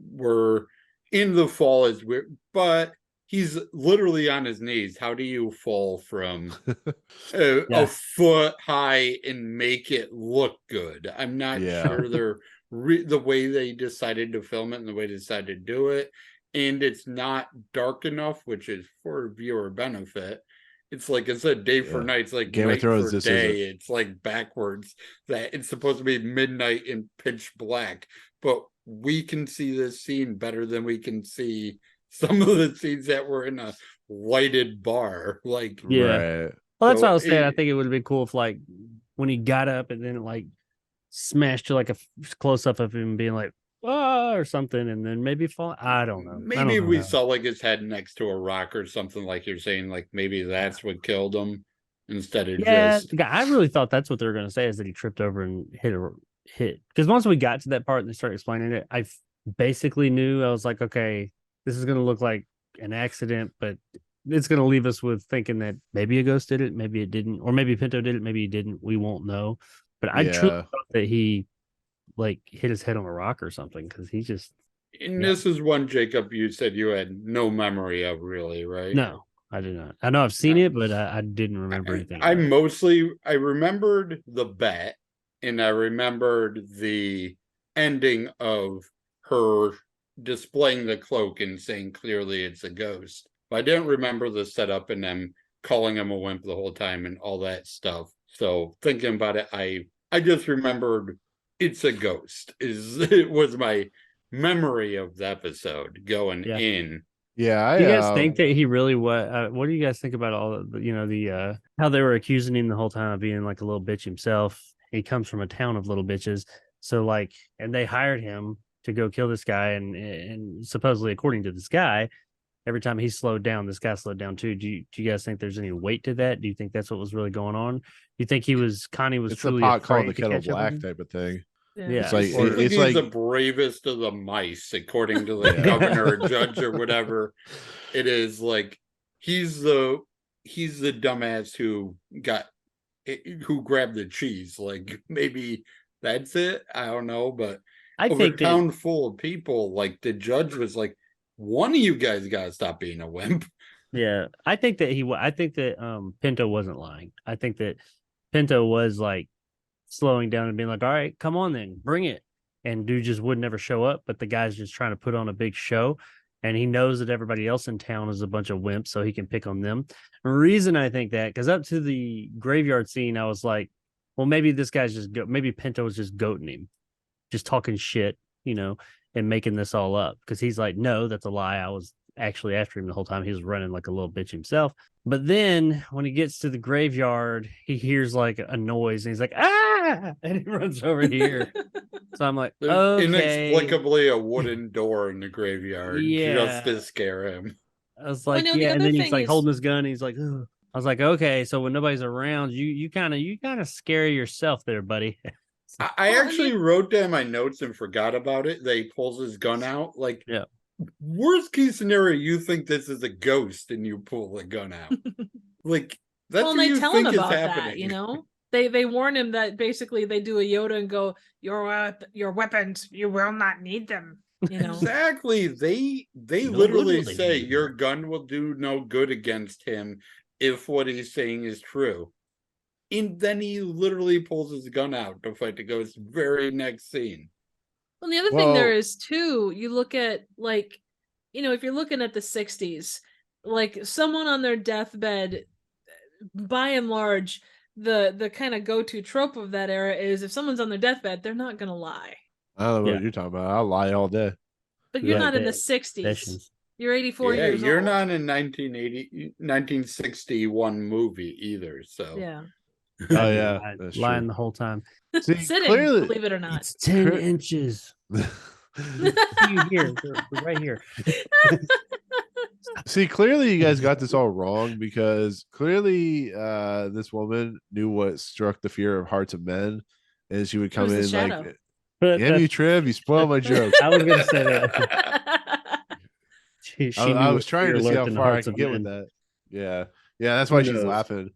Speaker 6: we're in the fall is weird, but he's literally on his knees. How do you fall from a foot high and make it look good? I'm not sure they're the way they decided to film it and the way they decided to do it. And it's not dark enough, which is for viewer benefit. It's like, instead of day for night, it's like
Speaker 3: Game
Speaker 6: night
Speaker 3: of Thrones,
Speaker 6: for day. It's like backwards, that it's supposed to be midnight and pitch black. But we can see this scene better than we can see some of the scenes that were in a lighted bar. Like,
Speaker 5: yeah.
Speaker 3: Right.
Speaker 5: Well, that's
Speaker 6: So
Speaker 5: what I was saying. I think it would have been cool if, like, when he got up and then like smashed to like a close up of him being like, ah, or something, and then maybe fall. I don't know.
Speaker 6: maybe we saw like his head next to a rock or something, like you're saying, like maybe that's what killed him instead of just.
Speaker 5: I really thought that's what they were going to say, is that he tripped over and hit. Because once we got to that part and they started explaining it, I basically knew. I was like, okay, this is going to look like an accident, but it's going to leave us with thinking that maybe a ghost did it, maybe it didn't, or maybe Pinto did it, maybe he didn't. We won't know. But I truly thought that he like hit his head on a rock or something, because he just.
Speaker 6: And this is one, Jacob, you said you had no memory of, really, right?
Speaker 5: No, I did not. I know I've seen it, but I didn't remember anything.
Speaker 6: I remembered the bet, and I remembered the ending of her displaying the cloak and saying clearly it's a ghost. But I didn't remember the setup and them calling him a wimp the whole time and all that stuff. So thinking about it, I just remembered it's a ghost. It was my memory of the episode going in.
Speaker 3: Yeah,
Speaker 5: do you guys think that he really what do you guys think about all of the how they were accusing him the whole time of being like a little bitch himself? He comes from a town of little bitches, so like, and they hired him to go kill this guy, and supposedly, according to this guy, every time he slowed down, this guy slowed down too. Do you guys think there's any weight to that? Do you think that's what was really going on? Do you think Connie was
Speaker 3: it's
Speaker 5: truly
Speaker 3: a pot calling
Speaker 5: afraid
Speaker 3: the
Speaker 5: to
Speaker 3: kettle
Speaker 5: catch up with
Speaker 3: black
Speaker 5: him?
Speaker 3: type of thing?
Speaker 5: Yeah.
Speaker 3: It's like
Speaker 6: He's
Speaker 3: like
Speaker 6: the bravest of the mice, according to the governor or judge or whatever. It is like he's the dumbass who grabbed the cheese. Like, maybe that's it. I don't know, but
Speaker 5: I
Speaker 6: over
Speaker 5: think
Speaker 6: a town full of people, like, the judge was like, one of you guys gotta stop being a wimp.
Speaker 5: Yeah, I think that Pinto wasn't lying. I think that Pinto was like slowing down and being like, all right, come on then, bring it. And dude just would never show up, but the guy's just trying to put on a big show. And he knows that everybody else in town is a bunch of wimps, so he can pick on them. The reason I think that, because up to the graveyard scene, I was like, well, maybe this guy's maybe Pinto was just goating him, just talking shit, and making this all up. Because he's like, no, that's a lie. I was actually after him the whole time. He was running like a little bitch himself. But then when he gets to the graveyard, he hears like a noise and he's like, ah, and he runs over here. So I'm like,
Speaker 6: There's
Speaker 5: okay.
Speaker 6: inexplicably a wooden door in the graveyard just to scare him.
Speaker 5: I was like, and then he's like holding his gun. And he's like, ugh. I was like, okay, so when nobody's around, you kind of scare yourself there, buddy.
Speaker 6: I actually wrote down my notes and forgot about it. They pulls his gun out. Like,
Speaker 5: yeah.
Speaker 6: Worst case scenario, you think this is a ghost and you pull the gun out. Like, that's what you think is happening.
Speaker 4: That, They warn him that basically they do a Yoda and go, your weapons, you will not need them.
Speaker 6: Exactly. They literally say your gun will do no good against him if what he's saying is true. And then he literally pulls his gun out to fight the ghost very next scene.
Speaker 4: Well, the other thing there is too, you look at like, if you're looking at the 60s, like someone on their deathbed, by and large, the kind of go-to trope of that era is if someone's on their deathbed, they're not going to lie.
Speaker 3: I don't know what you're talking about. I'll lie all day.
Speaker 4: But you're not in the 60s. You're 84 years old.
Speaker 6: You're not in 1961 movie either. So
Speaker 4: yeah.
Speaker 3: Oh yeah,
Speaker 5: lying the whole time.
Speaker 3: See,
Speaker 4: sitting,
Speaker 3: clearly,
Speaker 4: believe it or not.
Speaker 5: It's 10 inches. Here, right here.
Speaker 3: See, clearly you guys got this all wrong, because clearly this woman knew what struck the fear of hearts of men, and she would come in like, damn you, Trev, you spoiled my joke.
Speaker 5: I was gonna say that.
Speaker 3: I was trying to see how far I could get with that. Yeah, that's why she's laughing.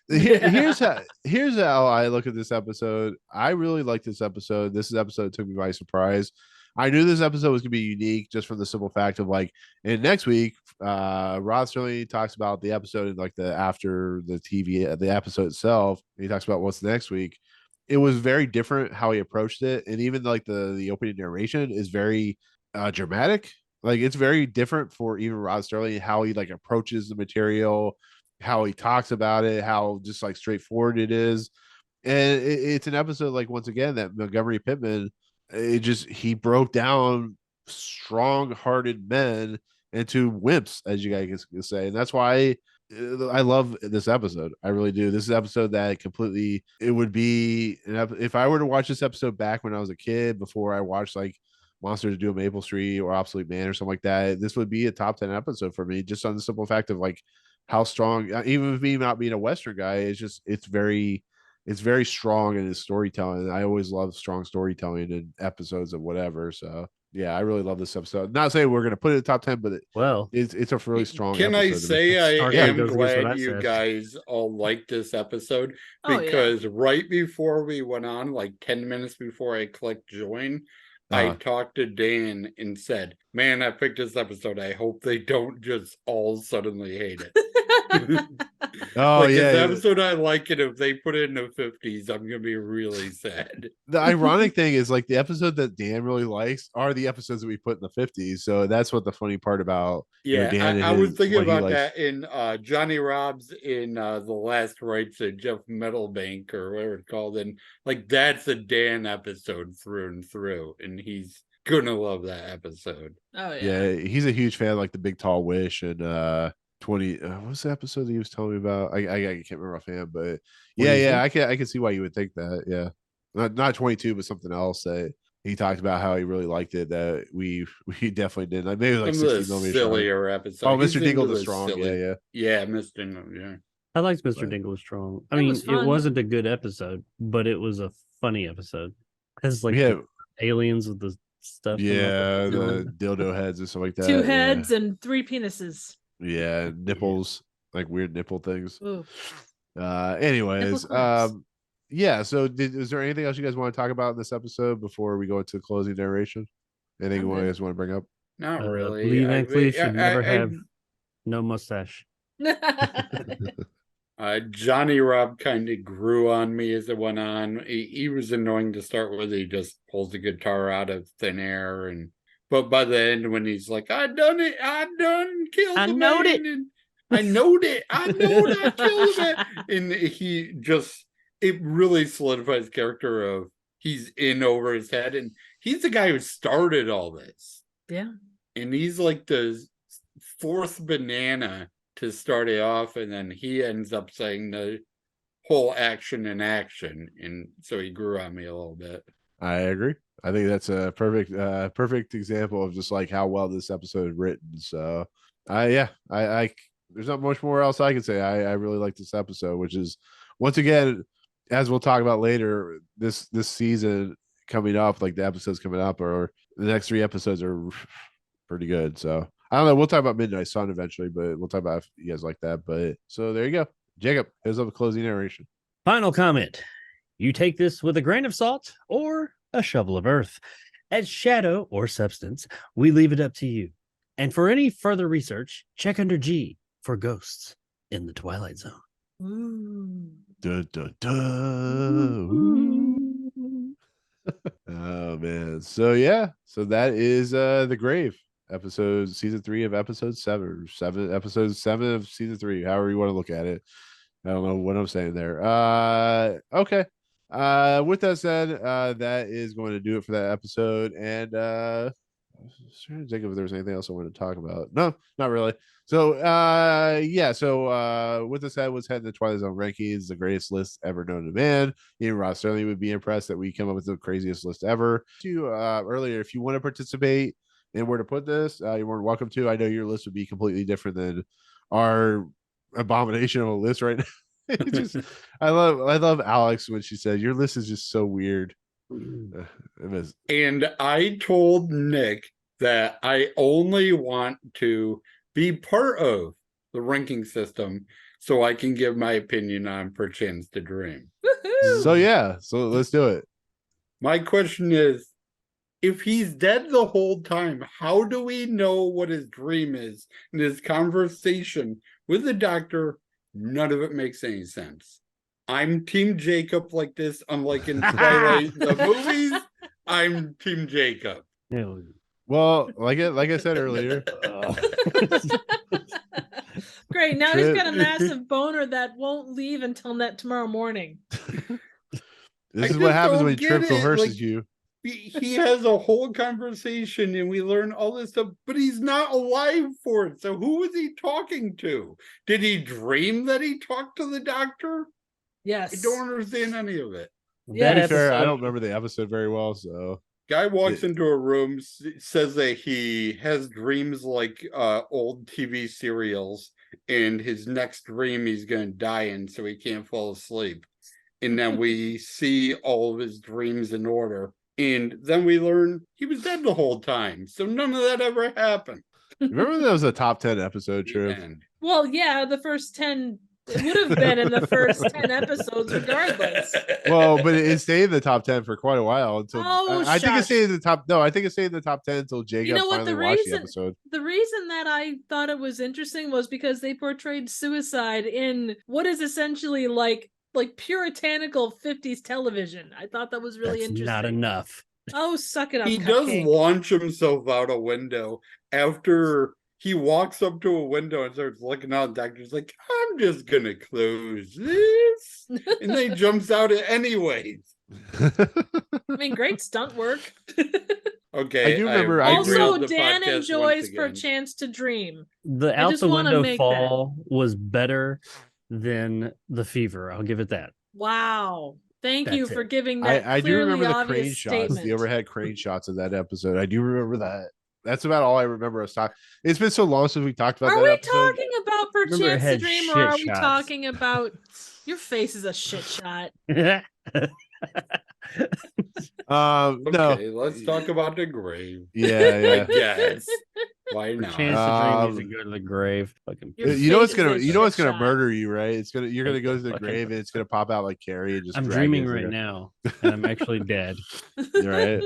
Speaker 3: Here's how I look at this episode. I really like this episode. This episode took me by surprise. I knew this episode was gonna be unique just from the simple fact of like, and next week, Rod Serling talks about the episode and like the after the TV, the episode itself. He talks about what's next week. It was very different how he approached it, and even like the opening narration is very dramatic. Like, it's very different for even Rod Serling, how he like approaches the material, how he talks about it, how just like straightforward it is. And it's an episode, like, once again, that Montgomery Pittman, he broke down strong-hearted men and to wimps, as you guys can say. And that's why I love this episode. I really do. This is an episode that completely, it would be, if I were to watch this episode back when I was a kid, before I watched like Monsters Do Maple Street or Obsolete Man or something like that, this would be a top 10 episode for me, just on the simple fact of like how strong, even with me not being a Western guy, it's very strong in his storytelling. I always love strong storytelling in episodes of whatever. So yeah, I really love this episode. Not saying we're going to put it in the top 10, but it's a really strong
Speaker 6: Can
Speaker 3: episode.
Speaker 6: I say I am glad you
Speaker 5: said.
Speaker 6: guys all liked this episode, because right before we went on, like 10 minutes before I clicked join, I talked to Dan and said, man, I picked this episode. I hope they don't just all suddenly hate it. It's an episode I like it. If they put it in the 50s, I'm gonna be really sad.
Speaker 3: The ironic thing is, like, the episode that Dan really likes are the episodes that we put in the 50s. So that's what the funny part about Dan.
Speaker 6: I was thinking about that in Johnny Rob's in The Last Rites of Jeff Metalbank or whatever it's called, and like that's a Dan episode through and through, and he's gonna love that episode.
Speaker 3: He's a huge fan, like The Big Tall Wish and 20 what's the episode that he was telling me about? I can't remember offhand, but I can see why you would think that. Not 22, but something else that he talked about how he really liked it, that we definitely did. Like maybe like 60 millimeters
Speaker 6: sillier episode.
Speaker 3: Oh, Mr. Dingle is strong. Silly.
Speaker 6: Yeah, Mr. Dingle,
Speaker 5: I liked Mr. Dingle is strong. I mean, it wasn't a good episode, but it was a funny episode. Because like aliens with the stuff.
Speaker 3: The dildo heads and stuff like that.
Speaker 4: 2 heads and 3 penises.
Speaker 3: Yeah, nipples, like weird nipple things.
Speaker 4: Ooh.
Speaker 3: Anyways, so is there anything else you guys want to talk about in this episode before we go into the closing narration? Anything you guys want to bring up?
Speaker 6: Not really.
Speaker 5: Lee Van Cleef should never have no mustache.
Speaker 6: Johnny Rob kind of grew on me as it went on. He was annoying to start with. He just pulls the guitar out of thin air, but by the end, when he's like, I done it, I done killed him. I knowed it. I knowed it. I knowed I killed him. And it really solidifies character of he's in over his head. And he's the guy who started all this.
Speaker 4: Yeah.
Speaker 6: And he's like the 4th banana to start it off. And then he ends up saying the whole action in action. And so he grew on me a little bit.
Speaker 3: I agree. I think that's a perfect example of just like how well this episode is written. So I there's not much more else I can say. I really like this episode, which is, once again, as we'll talk about later, this season coming up, like the episodes coming up, or the next 3 episodes are pretty good. So I don't know. We'll talk about Midnight Sun eventually, but we'll talk about if you guys like that. But so there you go. Jacob, here's up a closing narration.
Speaker 5: Final comment. You take this with a grain of salt or a shovel of earth. As shadow or substance, we leave it up to you. And for any further research, check under G for ghosts in the Twilight Zone.
Speaker 4: Ooh.
Speaker 3: Dun, dun, dun. Ooh. Oh man. So that is The Grave, season 3 of episode 7, episode 7 of season 3, however you want to look at it. I don't know what I'm saying there. Okay. With that said, that is going to do it for that episode. And I was trying to think if there's anything else I wanted to talk about. No, not really. So with this said, let's head to the Twilight Zone rankings, the greatest list ever known to man. Even Rod Serling would be impressed that we come up with the craziest list ever. Earlier, if you want to participate in where to put this, you're more than welcome to. I know your list would be completely different than our abomination of a list right now. I love Alex when she said your list is just so weird.
Speaker 6: And I told Nick that I only want to be part of the ranking system so I can give my opinion on Perchance to Dream.
Speaker 3: So let's do it.
Speaker 6: My question is, if he's dead the whole time, how do we know what his dream is? In his conversation with the doctor, none of it makes any sense. I'm Team Jacob like this, unlike in Twilight, the movies. I'm Team Jacob.
Speaker 3: Well, like I said earlier.
Speaker 4: Great. Now he's got a massive boner that won't leave until tomorrow morning.
Speaker 3: This is what happens when Trip coerces you.
Speaker 6: he has a whole conversation and we learn all this stuff, but he's not alive for it. So who was he talking to? Did he dream that he talked to the doctor?
Speaker 4: Yes.
Speaker 6: I don't understand any of it.
Speaker 3: To be fair, I don't remember the episode very well, so.
Speaker 6: Guy walks into a room, says that he has dreams like old TV serials, and his next dream he's going to die in, so he can't fall asleep. And then we see all of his dreams in order. And then we learn he was dead the whole time. So none of that ever happened.
Speaker 3: Remember that was a top 10 episode, Triv?
Speaker 4: Well, yeah, the first 10, it would have been in the first 10 episodes regardless.
Speaker 3: Well, but it stayed in the top 10 for quite a while until I think it stayed in the top. No, I think it stayed in the top 10 until Jacob finally watched the episode.
Speaker 4: The reason that I thought it was interesting was because they portrayed suicide in what is essentially like puritanical 50s television. I thought that was really interesting.
Speaker 5: Not enough.
Speaker 4: Oh, suck it up.
Speaker 6: He does launch himself out a window after he walks up to a window and starts looking out. The doctor's like, I'm just going to close this. And then he jumps out anyways.
Speaker 4: I mean, great stunt work.
Speaker 6: Okay.
Speaker 3: I do remember.
Speaker 4: Also, Dan enjoys For a Chance to Dream.
Speaker 5: The out the window fall was better than the fever. I'll give it that.
Speaker 4: Wow. Thank you for giving that.
Speaker 3: I do remember the crane
Speaker 4: statement.
Speaker 3: shots, the overhead crane shots of that episode. I do remember that. That's about all I remember us talking. It's been so long since we talked about that.
Speaker 4: Are we
Speaker 3: episode.
Speaker 4: talking about For a Chance to Dream, or are we talking about your face is a shit shot?
Speaker 3: No.
Speaker 6: Let's talk about the grave.
Speaker 3: Yeah.
Speaker 6: Yes. Why not?
Speaker 5: Chance to Dream needs to go to the grave. Fucking.
Speaker 3: You know what's gonna murder you, right? You're gonna go to the grave and it's gonna pop out like Carrie and just.
Speaker 5: I'm dreaming right now, and I'm actually dead.
Speaker 3: Right.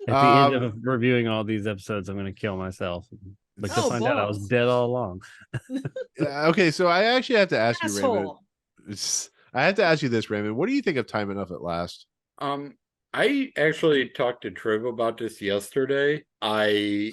Speaker 5: At the end of reviewing all these episodes, I'm gonna kill myself. But to find out I was dead all along.
Speaker 3: Okay, so I actually have to ask you, Raymond. I have to ask you this, Raymond. What do you think of Time Enough at Last?
Speaker 6: I actually talked to Triv about this yesterday. I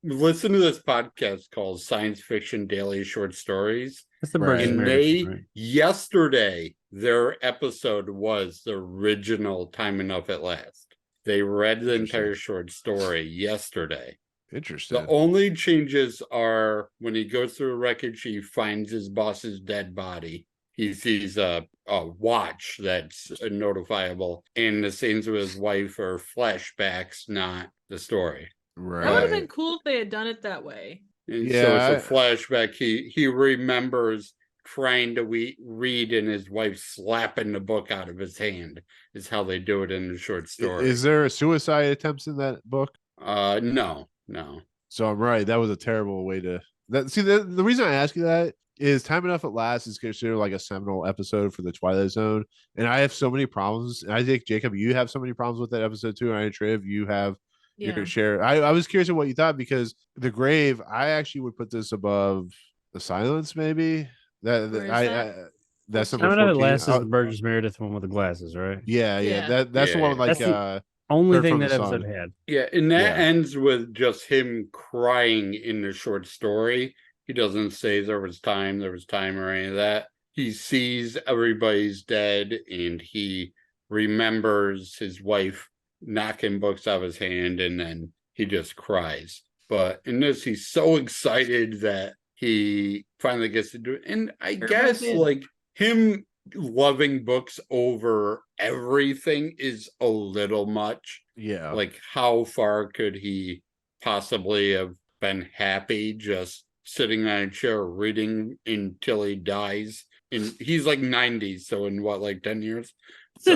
Speaker 6: listened to this podcast called Science Fiction Daily Short Stories.
Speaker 5: That's the
Speaker 6: yesterday, their episode was the original Time Enough at Last. They read the entire short story yesterday.
Speaker 3: Interesting.
Speaker 6: The only changes are when he goes through a wreckage, he finds his boss's dead body. He sees a watch that's notifiable, and the scenes with his wife are flashbacks, not the story.
Speaker 3: Right.
Speaker 4: That would have been cool if they had done it that way.
Speaker 6: And so it's a flashback. He remembers trying to read and his wife slapping the book out of his hand is how they do it in the short story.
Speaker 3: Is there a suicide attempts in that book?
Speaker 6: No.
Speaker 3: So I'm right. That was a terrible way to the reason I ask you that is Time Enough at Last is considered like a seminal episode for the Twilight Zone. And I have so many problems. And I think, Jacob, you have so many problems with that episode too. And I, Triv, you have your share. I was curious of what you thought, because the grave, I actually would put this above The Silence, maybe. That's number 14.
Speaker 5: Time Enough at Last is the Burgess Meredith one with the glasses, right?
Speaker 3: Yeah. That's the one with like
Speaker 5: the only thing that episode had.
Speaker 6: Yeah, and that ends with just him crying in the short story. He doesn't say there was time or any of that. He sees everybody's dead and he remembers his wife knocking books out of his hand, and then he just cries. But in this, he's so excited that he finally gets to do it. And I guess like him loving books over everything is a little much.
Speaker 3: Yeah.
Speaker 6: Like, how far could he possibly have been happy just sitting on a chair reading until he dies? And he's like 90, so in what, like 10 years? So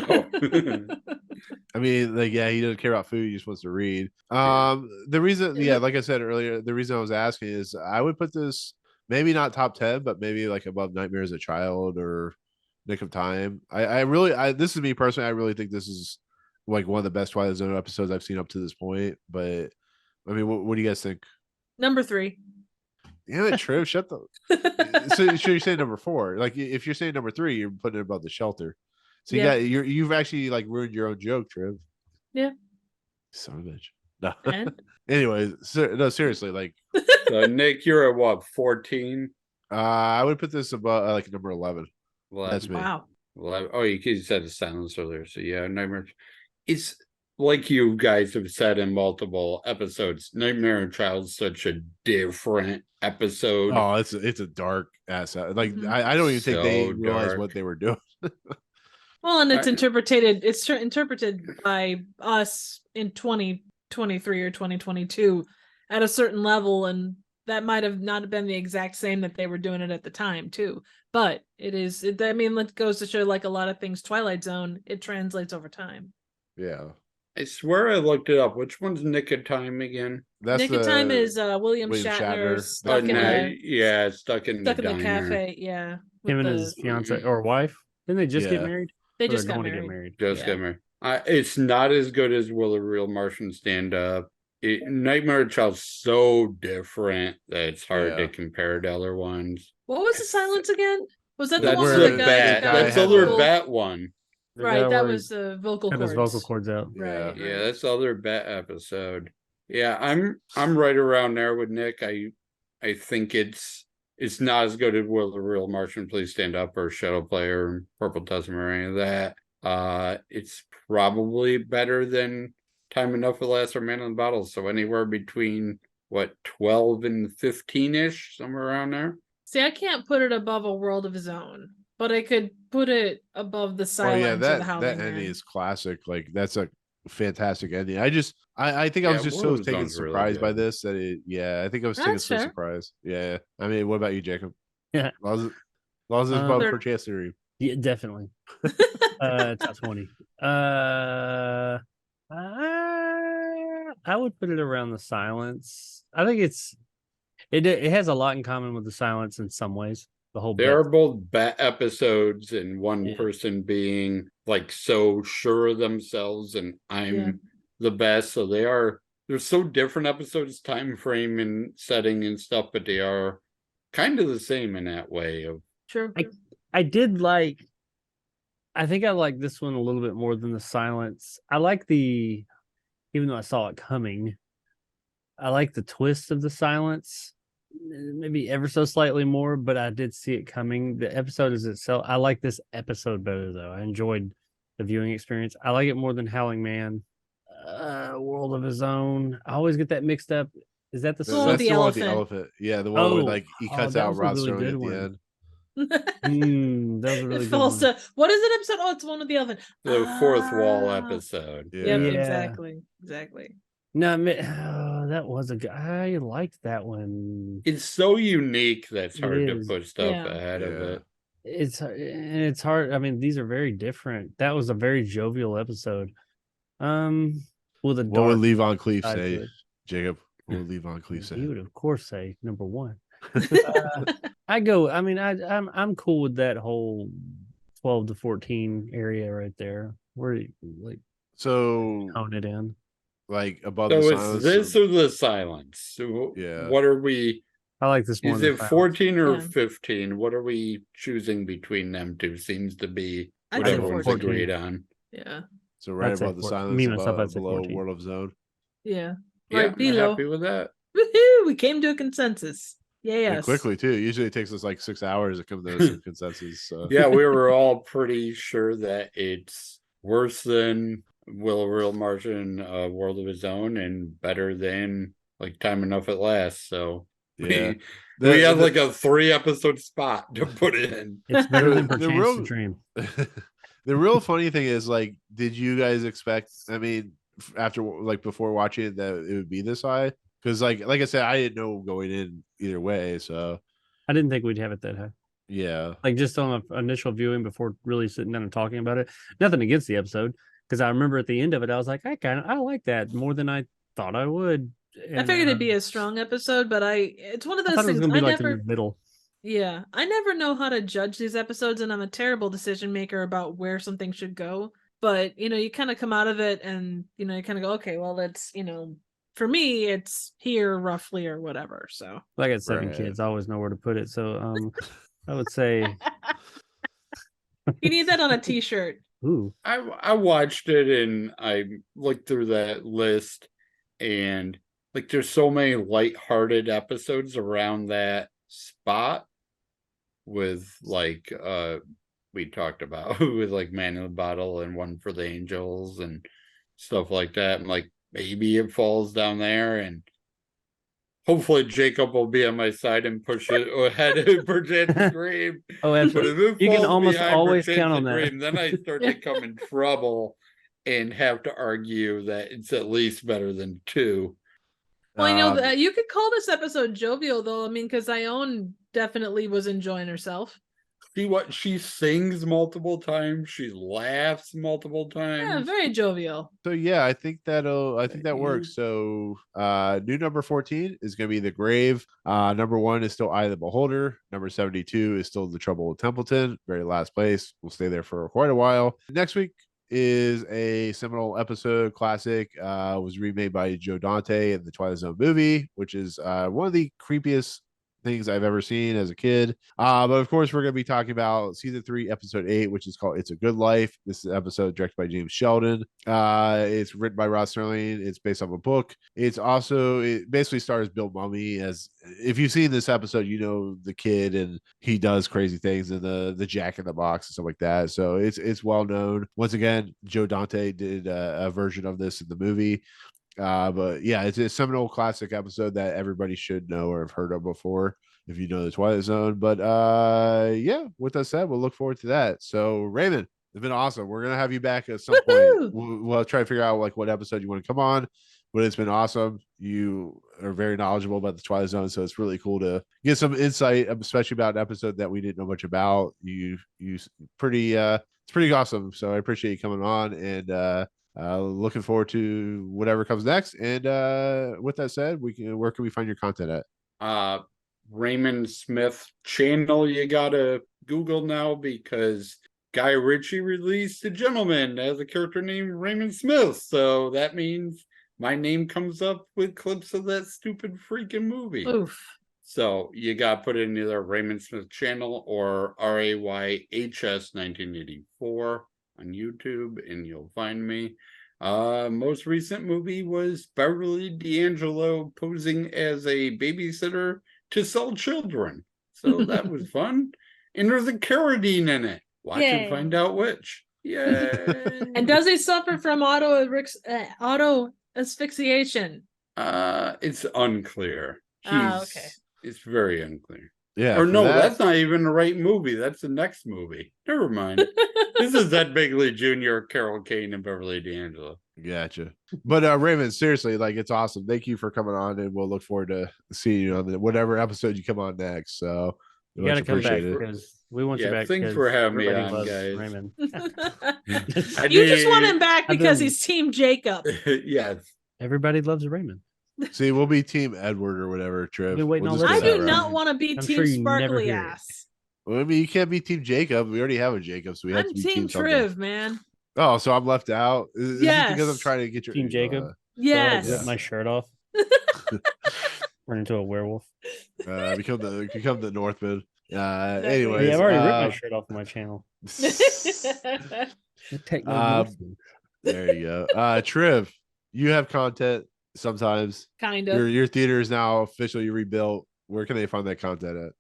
Speaker 3: I mean, like, he doesn't care about food, he just wants to read. The reason, like I said earlier, the reason I was asking is I would put this maybe not top 10, but maybe like above Nightmare as a Child or Nick of Time. I really this is me personally, I really think this is like one of the best Twilight Zone episodes I've seen up to this point. But I mean, what do you guys think?
Speaker 4: Number 3.
Speaker 3: Damn it, Triv, shut the. So you're saying number 4? Like, if you're saying number 3, you're putting it above The Shelter. So you've actually like ruined your own joke, Triv.
Speaker 4: Yeah.
Speaker 3: Son of a bitch. No. Anyways, no, seriously, like.
Speaker 6: So Nick, you're at what, 14?
Speaker 3: I would put this above like number 11. That's me.
Speaker 4: Wow.
Speaker 6: 11. Oh, you said The Silence earlier, so yeah, Nightmare. like you guys have said in multiple episodes, Nightmare on Child's such a different episode.
Speaker 3: Oh, it's a dark ass. Like I don't even think they realized what they were doing.
Speaker 4: Well, and it's interpreted by us in 2023 or 2022 at a certain level, and that might have not been the exact same that they were doing it at the time too. But I mean, it goes to show, like a lot of things, Twilight Zone, it translates over time.
Speaker 3: Yeah.
Speaker 6: I swear I looked it up. Which one's Nick of Time again?
Speaker 4: Nick of Time is William Shatner stuck in the cafe. Yeah,
Speaker 5: him and his fiance or wife. Didn't they just get married?
Speaker 4: They just got married.
Speaker 6: Get married. It's not as good as Will the Real Martian Stand Up. Nightmare on Child's so different that it's hard to compare to other ones.
Speaker 4: What was the silence again? Was that
Speaker 6: the
Speaker 4: one where the
Speaker 6: bat? That's the other bat one.
Speaker 4: Right, that was the vocal cords.
Speaker 5: His vocal cords out.
Speaker 4: Right.
Speaker 6: Yeah, that's the other bat episode. Yeah, I'm right around there with Nick. I think it's not as good as Will the Real Martian Please Stand Up or Shadow Player and Purple Tasm or any of that. It's probably better than Time Enough for Last or Man in the Bottle. So anywhere between 12 and 15-ish, somewhere around there.
Speaker 4: See, I can't put it above A World of His Own, but I could put it above the Silence of the Howling
Speaker 3: that ending is classic. Like that's a fantastic ending. I think I was just so taken surprised by this that I think I was taken so surprised. Yeah. I mean, what about you, Jacob?
Speaker 5: Yeah.
Speaker 3: As long as it's above for Chance Theory.
Speaker 5: Yeah, definitely. Top 20. I would put it around the Silence. I think it has a lot in common with the Silence in some ways.
Speaker 6: They are both bat episodes, and one person being like so sure of themselves and I'm the best. So they're so different episodes, time frame and setting and stuff, but they are kind of the same in that way.
Speaker 4: Sure.
Speaker 5: I think I like this one a little bit more than the Silence. I like even though I saw it coming, I like the twist of the Silence. Maybe ever so slightly more, but I did see it coming. The episode is itself. I like this episode better though. I enjoyed the viewing experience. I like it more than Howling Man. World of His Own. I always get that mixed up. Is that the
Speaker 4: one with the elephant?
Speaker 3: Yeah, the one where he cuts out Rod Serling at the end.
Speaker 5: That was a really good one.
Speaker 4: What is it episode? Oh, it's one with the elephant.
Speaker 6: The fourth wall episode.
Speaker 4: Yeah, exactly.
Speaker 5: No, that was I liked that one.
Speaker 6: It's so unique that's hard to put stuff ahead of it.
Speaker 5: It's hard. I mean, these are very different. That was a very jovial episode. With a
Speaker 3: what would Levon Cleef say, Jacob? What would Levon Cleef say?
Speaker 5: He would, of course, say number one. I'm cool with that whole 12 to 14 area right there. Where
Speaker 3: so
Speaker 5: count it in.
Speaker 3: Like above
Speaker 6: the
Speaker 3: Silence.
Speaker 6: This or the Silence? So what are we?
Speaker 5: I like this more.
Speaker 6: Is it 14 or 15? What are we choosing between them two? Seems to be what everyone's agreed on.
Speaker 4: Yeah.
Speaker 3: So right above the Silence, below World of Zone.
Speaker 4: Yeah.
Speaker 6: Right below. I'm happy with that.
Speaker 4: Woohoo! We came to a consensus. Yeah.
Speaker 3: And quickly too. Usually it takes us like 6 hours to come to some consensus. So.
Speaker 6: Yeah, we were all pretty sure that it's worse than Will a Real Martian World of His Own and better than like Time Enough at Last. So we had like a 3-episode spot to put in.
Speaker 5: It's better than Per Chance to Dream.
Speaker 3: The real funny thing is, like, did you guys expect, I mean, after before watching it, that it would be this high? Because like I said, I didn't know going in either way. So
Speaker 5: I didn't think we'd have it that high.
Speaker 3: Yeah.
Speaker 5: Like just on an initial viewing before really sitting down and talking about it. Nothing against the episode. Because I remember at the end of it, I was like, I like that more than I thought I would.
Speaker 4: And, I figured it'd be a strong episode, but it's one of those things.
Speaker 5: It was gonna be like in the middle.
Speaker 4: Yeah, I never know how to judge these episodes, and I'm a terrible decision maker about where something should go. But you kind of come out of it, and you kind of go, okay, well, that's for me, it's here roughly or whatever. So
Speaker 5: I got 7 kids, I always know where to put it. So I would say
Speaker 4: you need that on a T-shirt.
Speaker 5: Ooh.
Speaker 6: I watched it and I looked through that list, and like there's so many lighthearted episodes around that spot with like we talked about with like Man in the Bottle and One for the Angels and stuff like that. And like maybe it falls down there, and hopefully Jacob will be on my side and push it ahead for Jensen's grave.
Speaker 5: Oh,
Speaker 6: But
Speaker 5: absolutely.
Speaker 6: if it
Speaker 5: You can
Speaker 6: falls
Speaker 5: almost
Speaker 6: behind
Speaker 5: always
Speaker 6: for
Speaker 5: count on
Speaker 6: Jensen's
Speaker 5: that.
Speaker 6: grave, then I start to come in trouble and have to argue that it's at least better than 2.
Speaker 4: Well, you know, you could call this episode jovial, though. I mean, because Ione definitely was enjoying herself.
Speaker 6: She sings multiple times. She laughs multiple times.
Speaker 4: Yeah, very jovial.
Speaker 3: So yeah, I think that works. So new number 14 is going to be The Grave. Number 1 is still Eye of the Beholder. Number 72 is still The Trouble with Templeton. Very last place. We'll stay there for quite a while. Next week is a seminal episode classic. Was remade by Joe Dante in the Twilight Zone movie, which is one of the creepiest things I've ever seen as a kid. But of course, we're going to be talking about season 3, episode 8, which is called It's a Good Life. This is an episode directed by James Sheldon. It's written by Rod Serling. It's based off a book. It basically stars Bill Mummy as, if you've seen this episode, you know the kid, and he does crazy things, and the Jack in the Box and stuff like that. So it's well known. Once again, Joe Dante did a version of this in the movie. But yeah, it's a seminal classic episode that everybody should know or have heard of before if you know the Twilight Zone. But yeah, with that said, we'll look forward to that. So Raymond, it's been awesome. We're gonna have you back at some point. We'll try to figure out like what episode you want to come on, but it's been awesome. You are very knowledgeable about the Twilight Zone, so it's really cool to get some insight, especially about an episode that we didn't know much about. It's pretty awesome. So I appreciate you coming on, and looking forward to whatever comes next. And with that said, where can we find your content
Speaker 6: at? Raymond Smith channel, you gotta Google now, because Guy Ritchie released A Gentleman as a character named Raymond Smith, so that means my name comes up with clips of that stupid freaking movie.
Speaker 4: Oof.
Speaker 6: So you gotta put in either Raymond Smith channel or RAYHS 1984 on YouTube, and you'll find me. Most recent movie was Beverly D'Angelo posing as a babysitter to sell children. So that was fun. And there's a carradine in it. Watch and find out which. Yay.
Speaker 4: And does he suffer from auto asphyxiation?
Speaker 6: It's unclear.
Speaker 4: Okay.
Speaker 6: It's very unclear.
Speaker 3: Yeah.
Speaker 6: Or no, that's not even the right movie. That's the next movie. Never mind. This is Ed Begley Jr., Carol Kane, and Beverly D'Angelo.
Speaker 3: Gotcha. But Raymond, seriously, like, it's awesome. Thank you for coming on, and we'll look forward to seeing you on whatever episode you come on next. So
Speaker 5: you gotta come back because we want you back.
Speaker 6: Thanks for having me on, guys.
Speaker 5: Raymond.
Speaker 4: You just want him back because he's Team Jacob.
Speaker 6: Yes.
Speaker 5: Everybody loves Raymond.
Speaker 3: See, we'll be Team Edward or whatever, Trev.
Speaker 4: I do not want to be Team Sparkly Ass.
Speaker 3: Well, I mean, you can't be Team Jacob. We already have a Jacob, so we have to be Team
Speaker 4: Triv, man.
Speaker 3: Oh, so I'm left out? Is it because I'm trying to get your
Speaker 5: Team Jacob?
Speaker 4: Yes.
Speaker 5: Rip my shirt off. Turn into a werewolf.
Speaker 3: Become the Northman. Anyways,
Speaker 5: I've already ripped my shirt off my channel.
Speaker 3: There you go. Triv, you have content sometimes.
Speaker 4: Kind of.
Speaker 3: Your theater is now officially rebuilt. Where can they find that content at?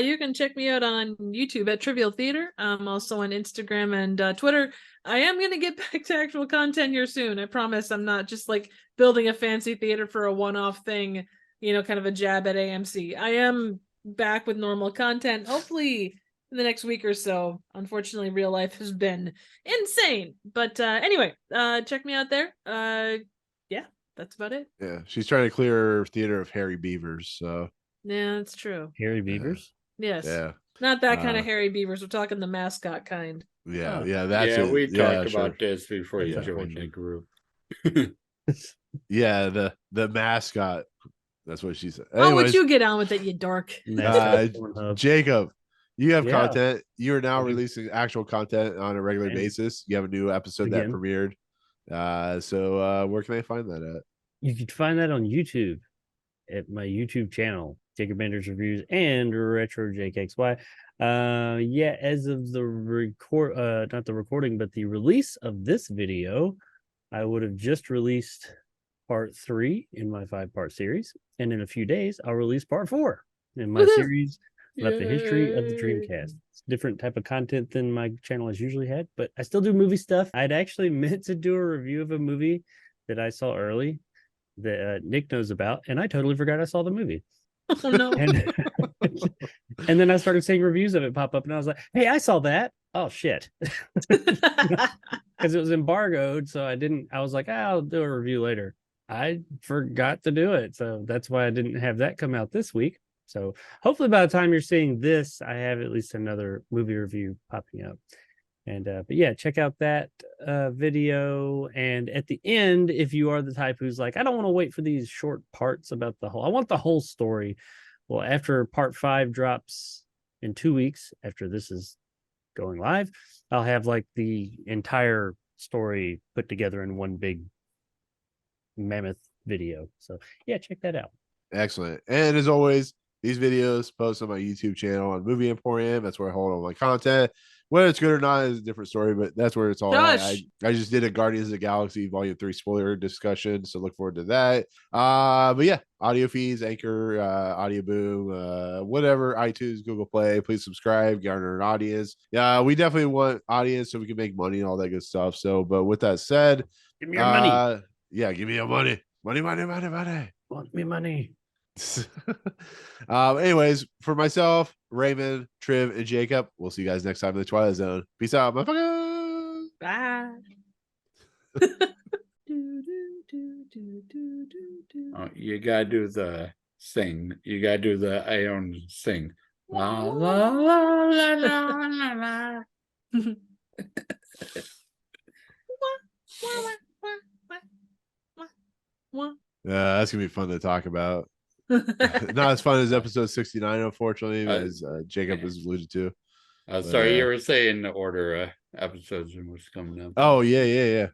Speaker 4: You can check me out on YouTube at Trivial Theater. I'm also on Instagram and Twitter. I am going to get back to actual content here soon. I promise. I'm not just like building a fancy theater for a one-off thing, kind of a jab at AMC. I am back with normal content, hopefully in the next week or so. Unfortunately, real life has been insane. But anyway, check me out there. Yeah, that's about it.
Speaker 3: Yeah, she's trying to clear her theater of hairy beavers, so...
Speaker 4: Yeah, that's true.
Speaker 5: Hairy beavers?
Speaker 4: Yes.
Speaker 3: Yeah.
Speaker 4: Not that kind of hairy beavers. We're talking the mascot kind.
Speaker 3: Yeah, that's
Speaker 6: it. We talked
Speaker 3: sure.
Speaker 6: about this before you joined the group.
Speaker 3: Yeah, the mascot. That's what she said.
Speaker 4: Anyways, would you get on with it, you dork?
Speaker 3: Jacob, you have content. You are now releasing actual content on a regular basis. You have a new episode that premiered. So where can I find that at?
Speaker 5: You can find that on YouTube at my YouTube channel, Jacob Anders Reviews and Retro JKXY. As of the not the recording, but the release of this video, I would have just released part 3 in my 5-part series, and in a few days I'll release part 4 in my series about the history of the Dreamcast. It's a different type of content than my channel has usually had, but I still do movie stuff. I'd actually meant to do a review of a movie that I saw early that Nick knows about, and I totally forgot I saw the movie.
Speaker 4: Oh no.
Speaker 5: And then I started seeing reviews of it pop up, and I was like, hey, I saw that. Oh shit. Because it was embargoed, so I was like, I'll do a review later. I forgot to do it, so that's why I didn't have that come out this week. So hopefully by the time you're seeing this, I have at least another movie review popping up. And but yeah, check out that video. And at the end, if you are the type who's like, I don't want to wait for these short parts about I want the whole story. Well, after part 5 drops in 2 weeks, after this is going live, I'll have like the entire story put together in one big mammoth video. So yeah, check that out.
Speaker 3: Excellent. And as always, these videos post on my YouTube channel on Movie Emporium. That's where I hold all my content. Whether it's good or not is a different story, but that's where it's all at. I just did a Guardians of the Galaxy Volume 3 spoiler discussion, so look forward to that. But yeah, audio feeds, Anchor, Audio Boom, whatever, iTunes, Google Play. Please subscribe, garner an audience. Yeah, we definitely want audience so we can make money and all that good stuff. So, but with that said,
Speaker 5: give me your money.
Speaker 3: Yeah, give me your money. Money.
Speaker 5: Want me money.
Speaker 3: Anyways, for myself, Raymond, Triv, and Jacob, we'll see you guys next time in the Twilight Zone. Peace out, motherfucker.
Speaker 4: Bye.
Speaker 6: Oh, you gotta do the sing. You gotta do the Ion sing. La la la la la la la.
Speaker 3: Yeah, that's gonna be fun to talk about. Not as fun as episode 69, unfortunately, as Jacob has alluded to.
Speaker 6: Sorry, you were saying the order episodes and what's coming up.
Speaker 3: Oh yeah.